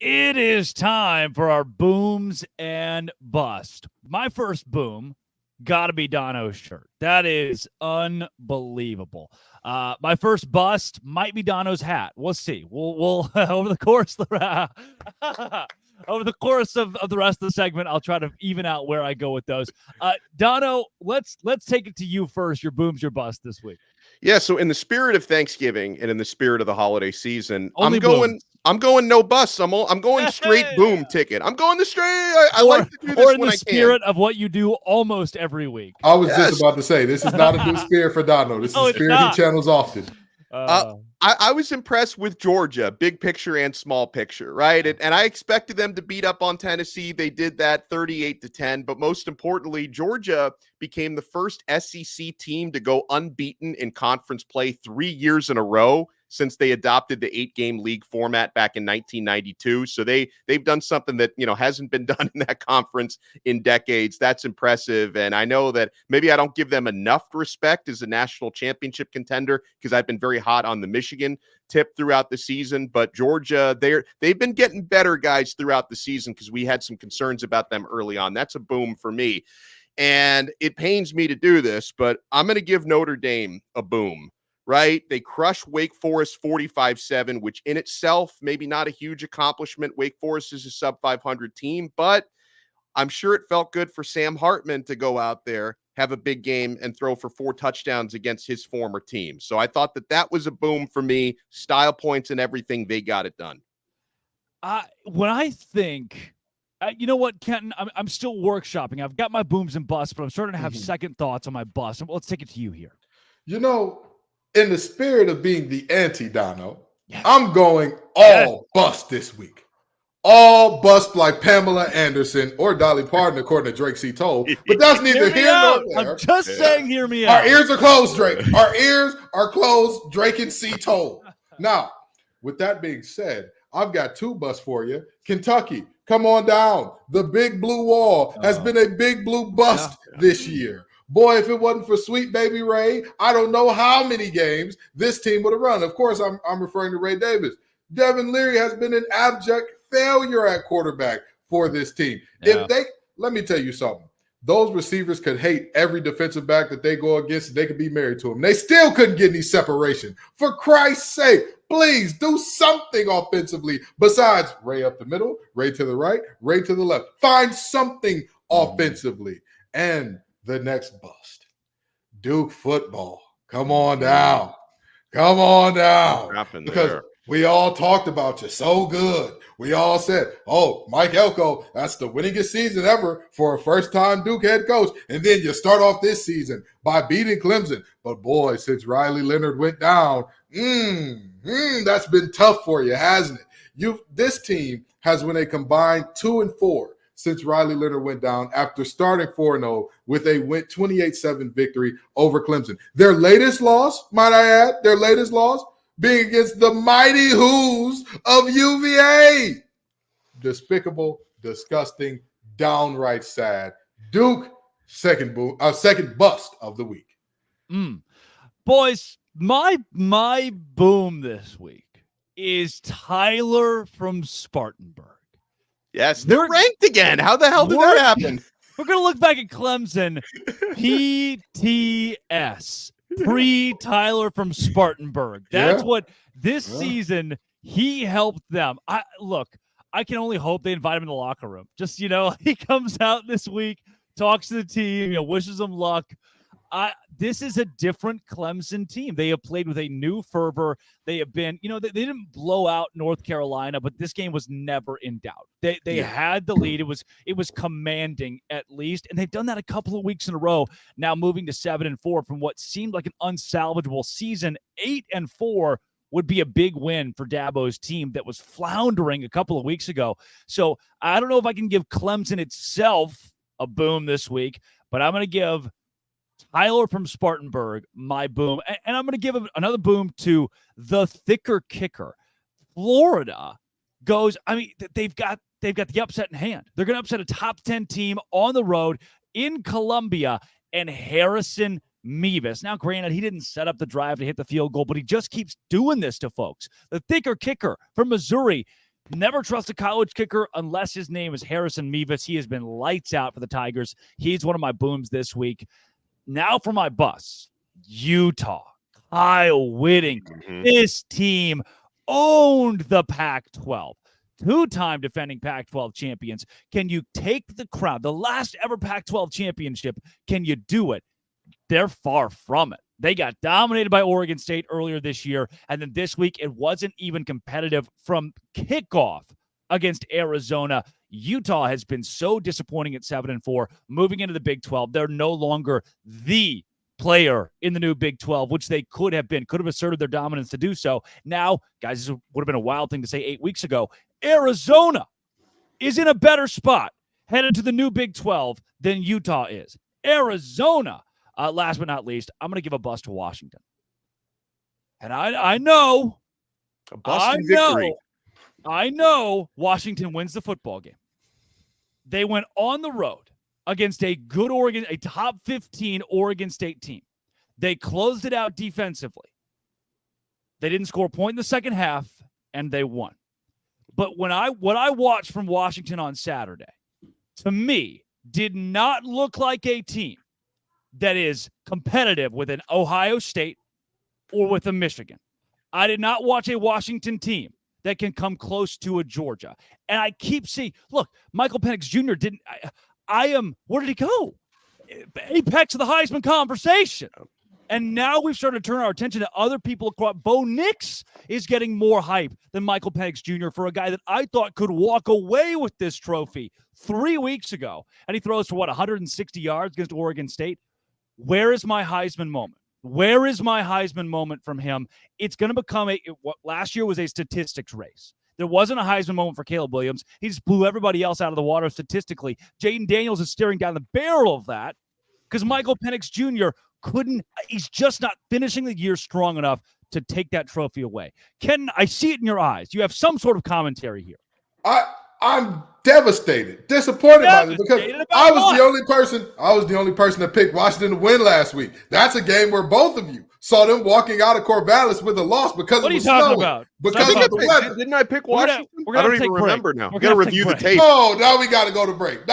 A: It is time for our booms and bust. My first boom got to be Dono's shirt. That is unbelievable. My first bust might be Dono's hat. We'll see. We'll over the course of the rest of the segment, I'll try to even out where I go with those. Dono, let's take it to you first. Your booms, your bust this week.
B: Yeah, so in the spirit of Thanksgiving and in the spirit of the holiday season,
A: I'm
B: going no bust. I'm going straight boom ticket. I'm going the straight. I like to do this when I can. Or in the
A: spirit of what you do almost every week.
C: I was just about to say, this is not a good spirit for Dono. This is a spirit he channels often.
B: I was impressed with Georgia, big picture and small picture, right? And I expected them to beat up on Tennessee. They did that 38-10. But most importantly, Georgia became the first SEC team to go unbeaten in conference play 3 years in a row since they adopted the 8-game league format back in 1992. So they've done something that, hasn't been done in that conference in decades. That's impressive. And I know that maybe I don't give them enough respect as a national championship contender because I've been very hot on the Michigan tip throughout the season. But Georgia, they've been getting better, guys, throughout the season because we had some concerns about them early on. That's a boom for me. And it pains me to do this, but I'm going to give Notre Dame a boom. Right? They crushed Wake Forest 45-7, which in itself, maybe not a huge accomplishment. Wake Forest is a sub 500 team, but I'm sure it felt good for Sam Hartman to go out there, have a big game, and throw for 4 touchdowns against his former team. So I thought that was a boom for me. Style points and everything, they got it done.
A: When I think, you know what, Kenton, I'm still workshopping. I've got my booms and busts, but I'm starting to have second thoughts on my bust. Let's take it to you here.
C: In the spirit of being the anti-Dono, I'm going all bust this week. All bust like Pamela Anderson or Dolly Parton, according to Drake C. Told. But that's neither here nor there.
A: I'm just saying, hear me out.
C: Our ears are closed, Drake. Our ears are closed, Drake and C. Told. Now, with that being said, I've got 2 busts for you. Kentucky, come on down. The big blue wall has been a big blue bust this year. Boy, if it wasn't for Sweet Baby Ray, I don't know how many games this team would have run. Of course, I'm referring to Ray Davis. Devin Leary has been an abject failure at quarterback for this team.
A: Yeah.
C: Let me tell you something. Those receivers could hate every defensive back that they go against, and they could be married to them. They still couldn't get any separation. For Christ's sake, please do something offensively besides Ray up the middle, Ray to the right, Ray to the left. Find something offensively. And the next bust, Duke football. Come on down. Come on down. Because we all talked about you so good. We all said, Mike Elko, that's the winningest season ever for a first-time Duke head coach. And then you start off this season by beating Clemson. But boy, since Riley Leonard went down, that's been tough for you, hasn't it? This team has won a combined 2-4 since Riley Leonard went down after starting 4-0 with a 28-7 victory over Clemson. Their latest loss, might I add, being against the mighty Who's of UVA. Despicable, disgusting, downright sad. Duke, second bust of the week.
A: Boys, my boom this week is Tyler from Spartanburg.
B: Yes, they're ranked again. How the hell did that happen?
A: We're going to look back at Clemson. PTS. Pre-Tyler from Spartanburg. That's what this season he helped them. I can only hope they invite him in the locker room. Just, he comes out this week, talks to the team, wishes them luck. This is a different Clemson team. They have played with a new fervor. They have been, they didn't blow out North Carolina, but this game was never in doubt. They had the lead. It was commanding at least, and they've done that a couple of weeks in a row. Now moving to 7-4 from what seemed like an unsalvageable season. 8-4 would be a big win for Dabo's team that was floundering a couple of weeks ago. So I don't know if I can give Clemson itself a boom this week, but I'm going to give Tyler from Spartanburg my boom. And I'm going to give another boom to the thicker kicker. Florida goes, they've got the upset in hand. They're going to upset a top 10 team on the road in Columbia, and Harrison Mevis. Now, granted, he didn't set up the drive to hit the field goal, but he just keeps doing this to folks. The thicker kicker from Missouri. Never trust a college kicker unless his name is Harrison Mevis. He has been lights out for the Tigers. He's one of my booms this week. Now for my bus, Utah. Kyle Whittingham. Mm-hmm. This team owned the Pac-12. Two-time defending Pac-12 champions. Can you take the crown? The last ever Pac-12 championship. Can you do it? They're far from it. They got dominated by Oregon State earlier this year, and then this week it wasn't even competitive from kickoff against Arizona. Utah has been so disappointing at 7-4. Moving into the Big 12, they're no longer the player in the new Big 12, which they could have asserted their dominance to do so. Now, guys, this would have been a wild thing to say 8 weeks ago. Arizona is in a better spot headed to the new Big 12 than Utah is. Arizona. Last but not least, I'm going to give a bus to Washington. And I know Washington wins the football game. They went on the road against a top 15 Oregon State team. They closed it out defensively. They didn't score a point in the second half, and they won. But what I watched from Washington on Saturday, to me, did not look like a team that is competitive with an Ohio State or with a Michigan. I did not watch a Washington team that can come close to a Georgia. And I keep seeing, look, Michael Penix Jr. didn't, where did he go? Apex of the Heisman conversation. And now we've started to turn our attention to other people across. Bo Nix is getting more hype than Michael Penix Jr. for a guy that I thought could walk away with this trophy 3 weeks ago. And he throws for 160 yards against Oregon State. Where is my Heisman moment? Where is my Heisman moment from him? It's going to become what last year was a statistics race. There wasn't a Heisman moment for Caleb Williams. He just blew everybody else out of the water statistically. Jaden Daniels is staring down the barrel of that because Michael Penix Jr. he's just not finishing the year strong enough to take that trophy away. Ken, I see it in your eyes. You have some sort of commentary here.
C: I'm devastated, disappointed by this because I was the only person that picked Washington to win last week. That's a game where both of you saw them walking out of Corvallis with a loss because
A: what
C: it was
A: talking
C: snowing.
A: about?
C: Because of the weather.
B: Didn't I pick Washington? I don't even remember now.
A: We're
B: got to review the tape.
C: Oh, now we got to go to break. And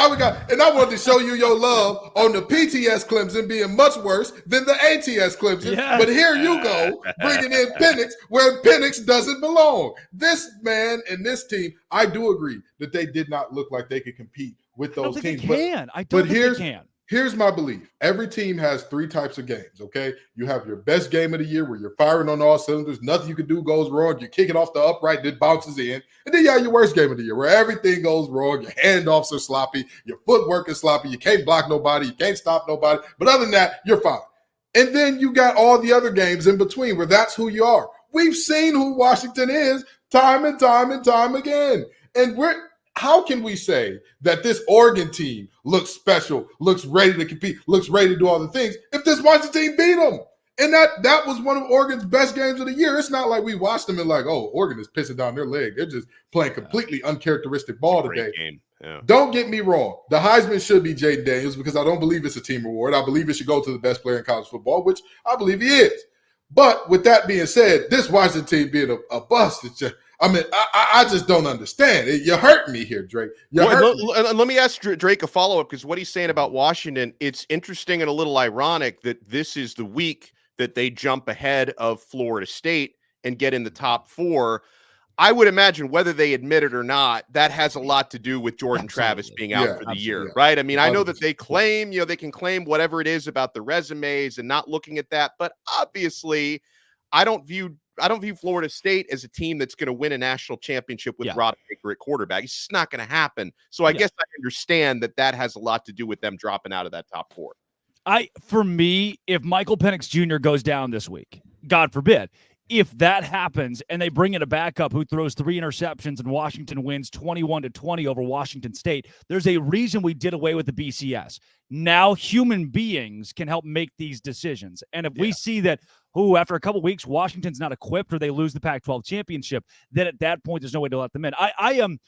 C: I wanted to show you your love on the PTS Clemson being much worse than the ATS Clemson. Yes. But here you go, bringing in Penix where Penix doesn't belong. This man and this team, I do agree that they did not look like they could compete with those teams.
A: I don't think they can.
C: Here's my belief. Every team has 3 types of games, okay? You have your best game of the year where you're firing on all cylinders. Nothing you can do goes wrong. You're kicking off the upright, it bounces in. And then you have your worst game of the year where everything goes wrong. Your handoffs are sloppy. Your footwork is sloppy. You can't block nobody. You can't stop nobody. But other than that, you're fine. And then you got all the other games in between where that's who you are. We've seen who Washington is time and time and time again. And how can we say that this Oregon team looks special, looks ready to compete, looks ready to do all the things if this Washington team beat them? And that was one of Oregon's best games of the year. It's not like we watched them and like, oh, Oregon is pissing down their leg. They're just playing completely uncharacteristic ball today.
B: Yeah.
C: Don't get me wrong. The Heisman should be Jaden Daniels because I don't believe it's a team reward. I believe it should go to the best player in college football, which I believe he is. But with that being said, this Washington team being a bust, it's just, I just don't understand. You're hurting me here, Drake.
B: Let me ask Drake a follow-up because what he's saying about Washington, it's interesting and a little ironic that this is the week that they jump ahead of Florida State and get in the top 4. I would imagine whether they admit it or not, that has a lot to do with Jordan Travis being out for the year, right? I mean, I know that they claim, they can claim whatever it is about the resumes and not looking at that, but obviously I don't view Florida State as a team that's going to win a national championship with Rodemaker at quarterback. It's just not going to happen. So I guess I understand that has a lot to do with them dropping out of that top 4.
A: For me, if Michael Penix Jr. goes down this week, God forbid, if that happens and they bring in a backup who throws 3 interceptions and Washington wins 21-20 over Washington State, there's a reason we did away with the BCS. Now human beings can help make these decisions. And if we see that, after a couple weeks, Washington's not equipped or they lose the Pac-12 championship, then at that point, there's no way to let them in. I am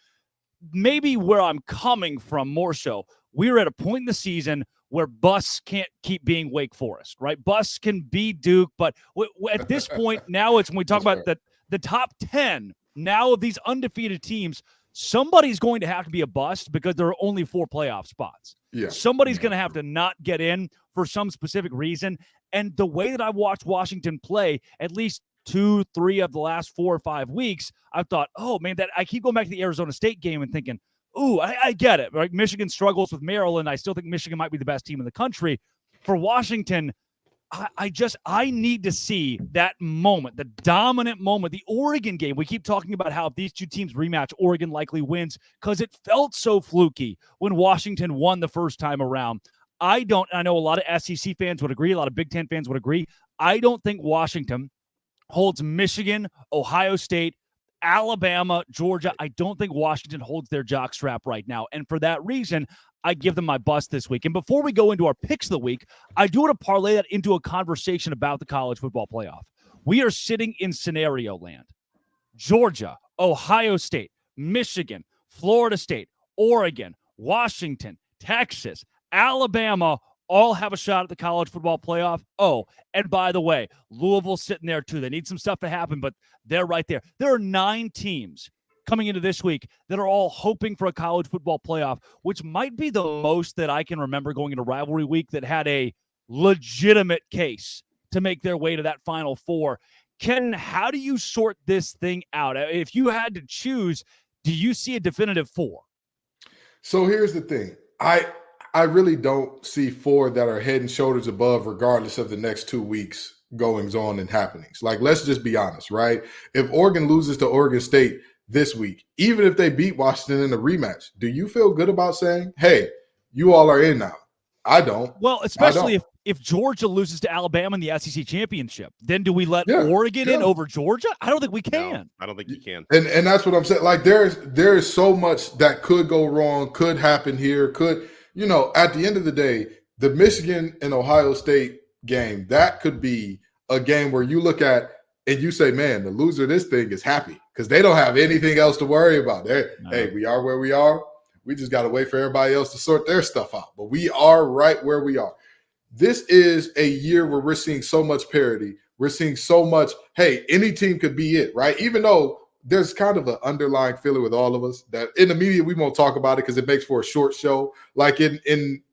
A: maybe where I'm coming from more so. We're at a point in the season where Bus can't keep being Wake Forest, right? Bus can be Duke, but at this point, now it's when we talk about the top 10 now of these undefeated teams, somebody's going to have to be a bust because there are only 4 playoff spots.
C: Yeah.
A: Somebody's going to have to not get in for some specific reason. And the way that I've watched Washington play, at least 2-3 of the last 4 or 5 weeks, I've thought, oh, man, that I keep going back to the Arizona State game and thinking, ooh, I get it. Right? Michigan struggles with Maryland. I still think Michigan might be the best team in the country. For Washington, I need to see that moment, the dominant moment, the Oregon game. We keep talking about how if these two teams rematch, Oregon likely wins because it felt so fluky when Washington won the first time around. I know a lot of SEC fans would agree, a lot of Big Ten fans would agree. I don't think Washington holds Michigan, Ohio State, Alabama, Georgia. I don't think Washington holds their jockstrap right now. And for that reason, I give them my bust this week. And before we go into our picks of the week, I do want to parlay that into a conversation about the college football playoff. We are sitting in scenario land. Georgia, Ohio State, Michigan, Florida State, Oregon, Washington, Texas, Alabama all have a shot at the college football playoff. Oh, and by the way, Louisville's sitting there too. They need some stuff to happen, but they're right there. There are 9 teams coming into this week that are all hoping for a college football playoff, which might be the most that I can remember going into rivalry week that had a legitimate case to make their way to that Final Four. Ken, how do you sort this thing out? If you had to choose, do you see a definitive 4?
C: So here's the thing. I really don't see 4 that are head and shoulders above regardless of the next 2 weeks goings on and happenings. Like, let's just be honest, right? If Oregon loses to Oregon State this week, even if they beat Washington in the rematch, do you feel good about saying, hey, you all are in now? I don't.
A: Well, especially if Georgia loses to Alabama in the SEC championship, then do we let Oregon in over Georgia? I don't think we can.
B: No, I don't think you can.
C: And that's what I'm saying. Like, there is so much that could go wrong, could happen here, at the end of the day, the Michigan and Ohio State game, that could be a game where you look at and you say, man, the loser of this thing is happy because they don't have anything else to worry about. Hey, we are where we are. We just got to wait for everybody else to sort their stuff out. But we are right where we are. This is a year where we're seeing so much parity. We're seeing so much, hey, any team could be it, right? Even though there's kind of an underlying feeling with all of us that in the media, we won't talk about it because it makes for a short show. Like in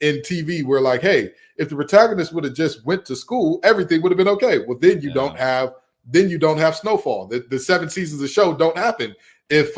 C: TV, we're like, hey, if the protagonist would have just went to school, everything would have been okay. Well, then you don't have Snowfall. The 7 seasons of show don't happen if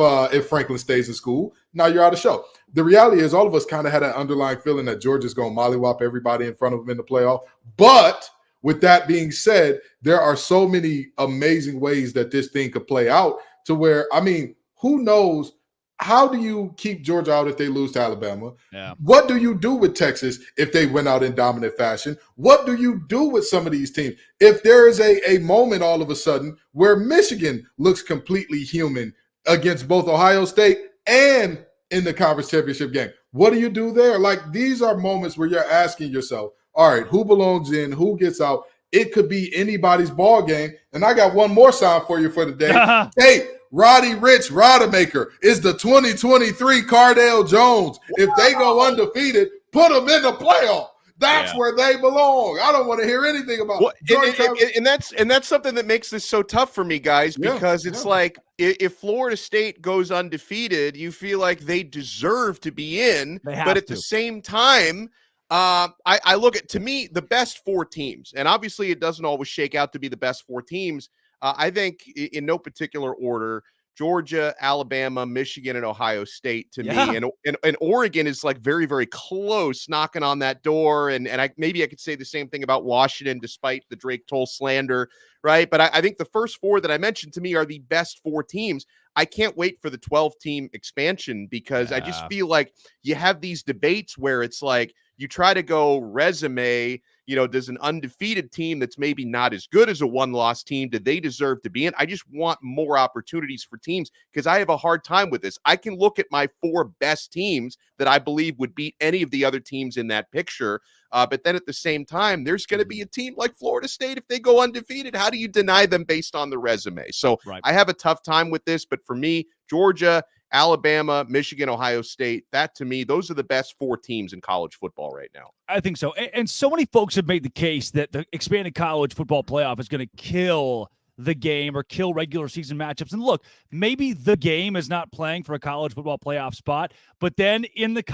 C: Franklin stays in school. Now you're out of show. The reality is all of us kind of had an underlying feeling that Georgia's going to mollywop everybody in front of them in the playoff. But with that being said, there are so many amazing ways that this thing could play out to where, I mean, who knows? How do you keep Georgia out if they lose to Alabama?
A: Yeah.
C: What do you do with Texas if they went out in dominant fashion? What do you do with some of these teams? If there is a moment all of a sudden where Michigan looks completely human against both Ohio State and in the conference championship game, what do you do there? Like, these are moments where you're asking yourself, all right, who belongs in, who gets out? It could be anybody's ball game. And I got one more sound for you for the day. Hey, Roddy Rich Rodemaker is the 2023 Cardale Jones. If they go undefeated, put them in the playoff. That's where they belong. I don't want to hear anything about
B: it. And that's something that makes this so tough for me, guys, because it's like if Florida State goes undefeated, you feel like they deserve to be in. But at the same time, I look at, to me, the best 4 teams, and obviously it doesn't always shake out to be the best 4 teams. I think in no particular order, Georgia, Alabama, Michigan, and Ohio State to me. And Oregon is like very, very close, knocking on that door. And maybe I could say the same thing about Washington, despite the Drake Toll slander, right? But I think the first four that I mentioned to me are the best four teams. I can't wait for the 12-team expansion because I just feel like you have these debates where it's like you try to go resume, does an undefeated team that's maybe not as good as a one-loss team, do they deserve to be in? I just want more opportunities for teams because I have a hard time with this. I can look at my four best teams that I believe would beat any of the other teams in that picture. But then at the same time, there's going to be a team like Florida State. If they go undefeated, how do you deny them based on the resume? So I have a tough time with this. But for me, Georgia, Alabama, Michigan, Ohio State, that to me, those are the best four teams in college football right now.
A: I think so. And so many folks have made the case that the expanded college football playoff is going to kill the game or kill regular season matchups. And look, maybe the game is not playing for a college football playoff spot, but then in the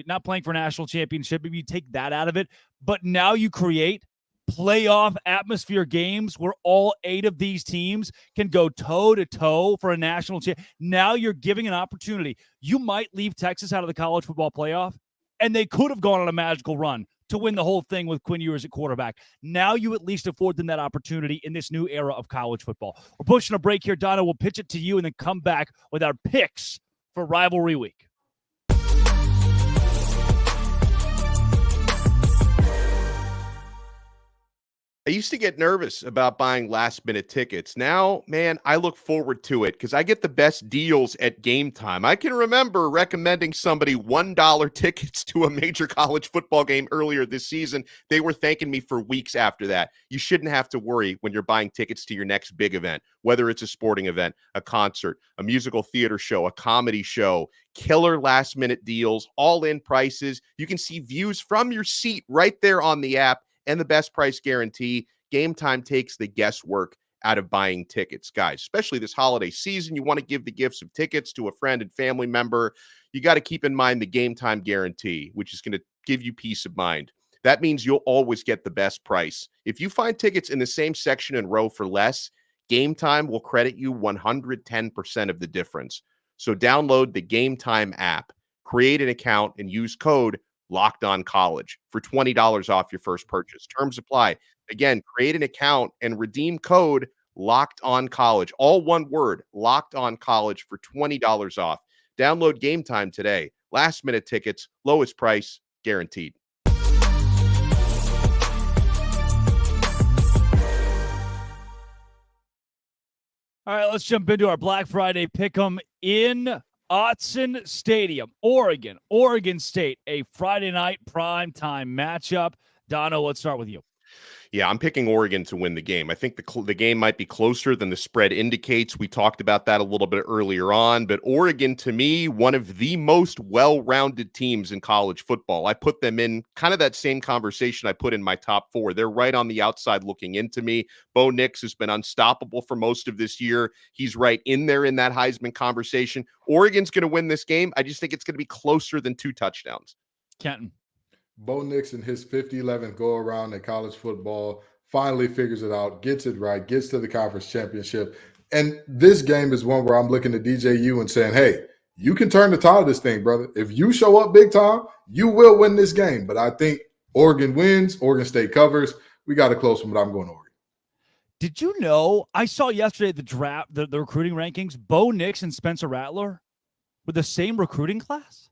A: not playing for a national championship, maybe you take that out of it. But now you create playoff atmosphere games where all 8 of these teams can go toe to toe for a national championship. Now you're giving an opportunity. You might leave Texas out of the college football playoff, and they could have gone on a magical run to win the whole thing with Quinn Ewers at quarterback. Now you at least afford them that opportunity in this new era of college football. We're pushing a break here, Donna. We'll pitch it to you and then come back with our picks for Rivalry Week.
B: I used to get nervous about buying last-minute tickets. Now, man, I look forward to it because I get the best deals at game time. I can remember recommending somebody $1 tickets to a major college football game earlier this season. They were thanking me for weeks after that. You shouldn't have to worry when you're buying tickets to your next big event, whether it's a sporting event, a concert, a musical theater show, a comedy show, killer last-minute deals, all-in prices. You can see views from your seat right there on the app. And the best price guarantee. Game Time takes the guesswork out of buying tickets. Guys, especially this holiday season, you want to give the gifts of tickets to a friend and family member. You got to keep in mind the Game Time guarantee, which is going to give you peace of mind. That means you'll always get the best price. If you find tickets in the same section and row for less, Game Time will credit you 110% of the difference. So download the Game Time app, create an account, and use code Locked On College for $20 off your first purchase. Terms apply. Again, create an account and redeem code Locked On College. All one word, Locked On College for $20 off. Download Game Time today. Last minute tickets, lowest price, guaranteed.
A: All right, let's jump into our Black Friday pick'em in Autzen Stadium, Oregon State, a Friday night primetime matchup. Dono, let's start with you.
B: Yeah, I'm picking Oregon to win the game. I think the game might be closer than the spread indicates. We talked about that a little bit earlier on, but Oregon, to me, one of the most well-rounded teams in college football. I put them in kind of that same conversation I put in my top 4. They're right on the outside looking into me. Bo Nix has been unstoppable for most of this year. He's right in there in that Heisman conversation. Oregon's going to win this game. I just think it's going to be closer than 2 touchdowns.
A: Kenton.
C: Bo Nix in his 50-11 go-around in college football finally figures it out, gets it right, gets to the conference championship. And this game is one where I'm looking at DJU and saying, hey, you can turn the tide of this thing, brother. If you show up big time, you will win this game. But I think Oregon wins, Oregon State covers. We got a close one, but I'm going Oregon.
A: Did you know, I saw yesterday the draft, the recruiting rankings, Bo Nix and Spencer Rattler were the same recruiting class?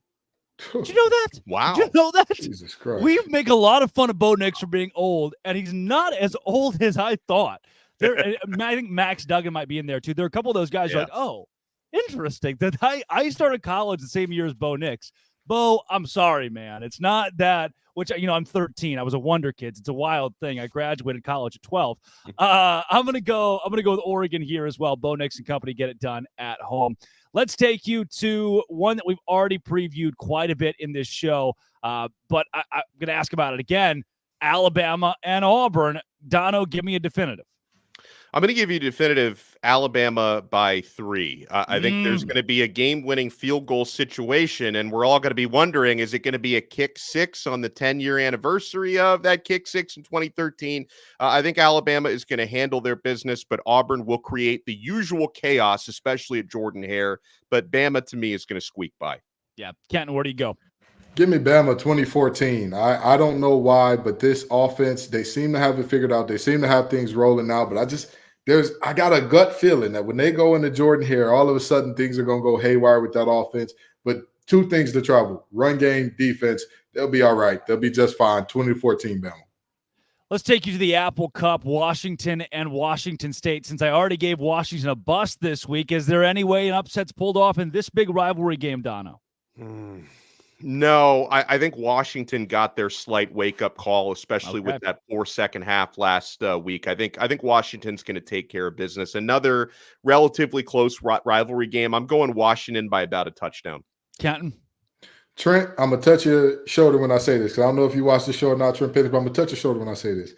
A: Did you know that?
B: Wow.
A: Did you know that?
C: Jesus Christ.
A: We make a lot of fun of Bo Nix for being old, and he's not as old as I thought. I think Max Duggan might be in there, too. There are a couple of those guys who are like, oh, interesting. That I started college the same year as Bo Nix. Bo, I'm sorry, man. It's not that, which, I'm 13. I was a wonder kid. It's a wild thing. I graduated college at 12. I'm going to go with Oregon here as well. Bo Nix and company get it done at home. Let's take you to one that we've already previewed quite a bit in this show, but I'm going to ask about it again. Alabama and Auburn. Dono, give me a definitive.
B: I'm going to give you definitive Alabama by 3. I think there's going to be a game-winning field goal situation, and we're all going to be wondering, is it going to be a kick 6 on the 10-year anniversary of that kick 6 in 2013? I think Alabama is going to handle their business, but Auburn will create the usual chaos, especially at Jordan-Hare. But Bama, to me, is going to squeak by.
A: Yeah. Kenton, where do you go?
C: Give me Bama 2014. I don't know why, but this offense, they seem to have it figured out. They seem to have things rolling now, but I got a gut feeling that when they go into Jordan-Hare, all of a sudden things are going to go haywire with that offense. But 2 things to travel: run game, defense. They'll be all right. They'll be just fine. 2014 Bama.
A: Let's take you to the Apple Cup, Washington and Washington State. Since I already gave Washington a bust this week, is there any way an upset's pulled off in this big rivalry game, Dono?
B: No, I think Washington got their slight wake-up call, especially with that 4 second half last week. I think Washington's going to take care of business. Another relatively close rivalry game. I'm going Washington by about a touchdown.
A: Kenton?
C: Trent, I'm going to touch your shoulder when I say this, because I don't know if you watch the show or not, Trent Pettis, but I'm going to touch your shoulder when I say this.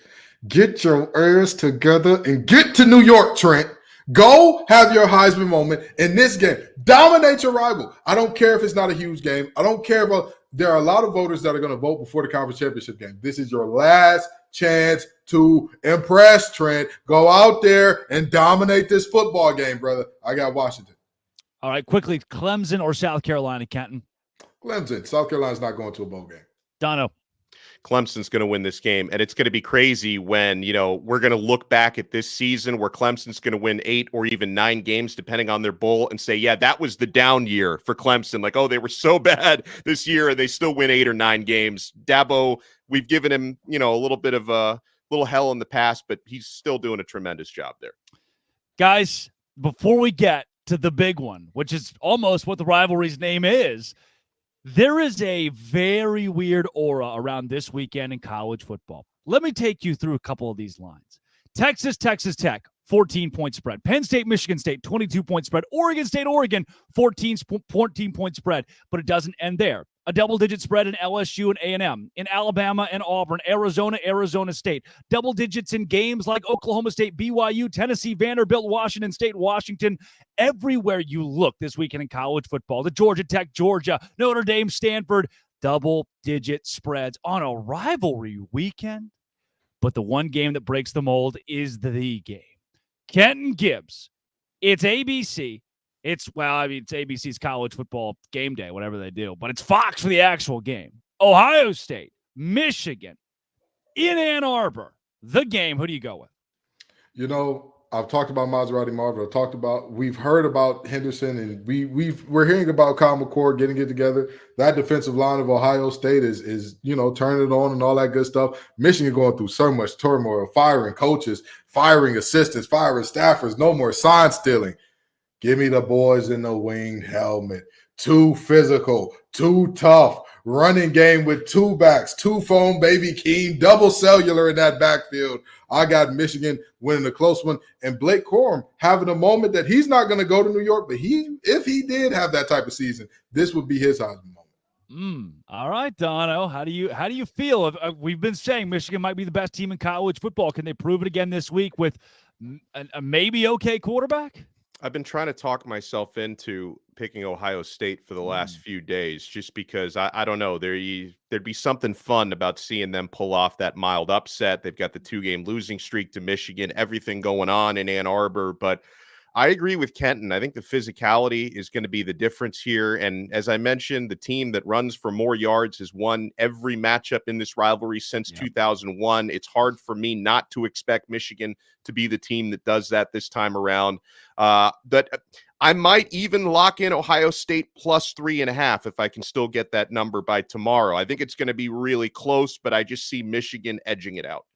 C: Get your ears together and get to New York, Trent. Go have your Heisman moment in this game. Dominate your rival. I don't care if it's not a huge game. I don't care about – there are a lot of voters that are going to vote before the conference championship game. This is your last chance to impress, Trent. Go out there and dominate this football game, brother. I got Washington.
A: All right, quickly, Clemson or South Carolina, Kenton?
C: Clemson. South Carolina's not going to a bowl game.
A: Dono?
B: Clemson's going to win this game. And it's going to be crazy when, we're going to look back at this season where Clemson's going to win 8 or even 9 games, depending on their bowl, and say, yeah, that was the down year for Clemson. Like, oh, they were so bad this year and they still win 8 or 9 games. Dabo, we've given him, a little bit of a little hell in the past, but he's still doing a tremendous job there.
A: Guys, before we get to the big one, which is almost what the rivalry's name is, there is a very weird aura around this weekend in college football. Let me take you through a couple of these lines. Texas Tech, 14-point spread. Penn State, Michigan State, 22-point spread. Oregon State, 14-point spread. But it doesn't end there. A double-digit spread in LSU and A&M, in Alabama and Auburn, Arizona State. Double digits in games like Oklahoma State, BYU, Tennessee, Vanderbilt, Washington State, Washington. Everywhere you look this weekend in college football, the Georgia Tech, Georgia, Notre Dame, Stanford, double-digit spreads on a rivalry weekend. But the one game that breaks the mold is the game. Kenton Gibbs. It's ABC. It's ABC's college football game day, whatever they do, but it's Fox for the actual game. Ohio State, Michigan, in Ann Arbor, the game. Who do you go with?
C: I've talked about Maserati Marvin. We've heard about Henderson, and we're hearing about Kyle McCord getting it together. That defensive line of Ohio State is turning it on and all that good stuff. Michigan going through so much turmoil, firing coaches, firing assistants, firing staffers, no more sign stealing. Give me the boys in the winged helmet. Too physical, too tough. Running game with 2 backs, 2 foam baby Keem, double cellular in that backfield. I got Michigan winning a close one. And Blake Corum having a moment that he's not going to go to New York, but if he did have that type of season, this would be his Heisman moment.
A: All right, Dono. How do you feel? We've been saying Michigan might be the best team in college football. Can they prove it again this week with a maybe okay quarterback?
B: I've been trying to talk myself into picking Ohio State for the last few days, just because I don't know. There'd be something fun about seeing them pull off that mild upset. They've got the 2-game losing streak to Michigan, everything going on in Ann Arbor. But I agree with Kenton. I think the physicality is going to be the difference here. And as I mentioned, the team that runs for more yards has won every matchup in this rivalry since 2001. It's hard for me not to expect Michigan to be the team that does that this time around. That I might even lock in Ohio State plus 3.5 if I can still get that number by tomorrow. I think it's going to be really close, but I just see Michigan edging it out.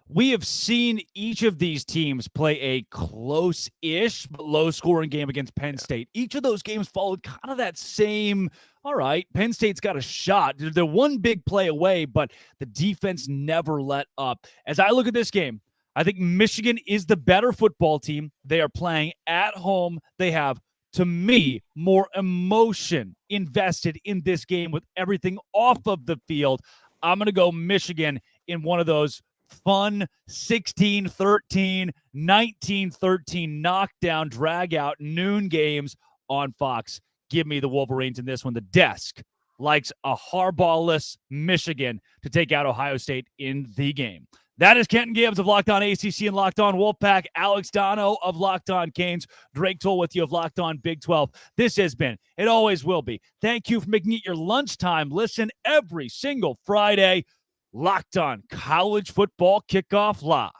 A: We have seen each of these teams play a close-ish but low-scoring game against Penn State. Each of those games followed kind of that same, all right, Penn State's got a shot. They're one big play away, but the defense never let up. As I look at this game, I think Michigan is the better football team. They are playing at home. They have, to me, more emotion invested in this game with everything off of the field. I'm going to go Michigan in one of those fun 16-13, 19-13 knockdown, drag out noon games on Fox. Give me the Wolverines in this one. The desk likes a Harbaugh-less Michigan to take out Ohio State in the game. That is Kenton Gibbs of Locked On ACC and Locked On Wolfpack, Alex Dono of Locked On Canes, Drake Toll with you of Locked On Big 12. This has been, it always will be. Thank you for making it your lunchtime listen every single Friday. Locked On College Football Kickoff Live.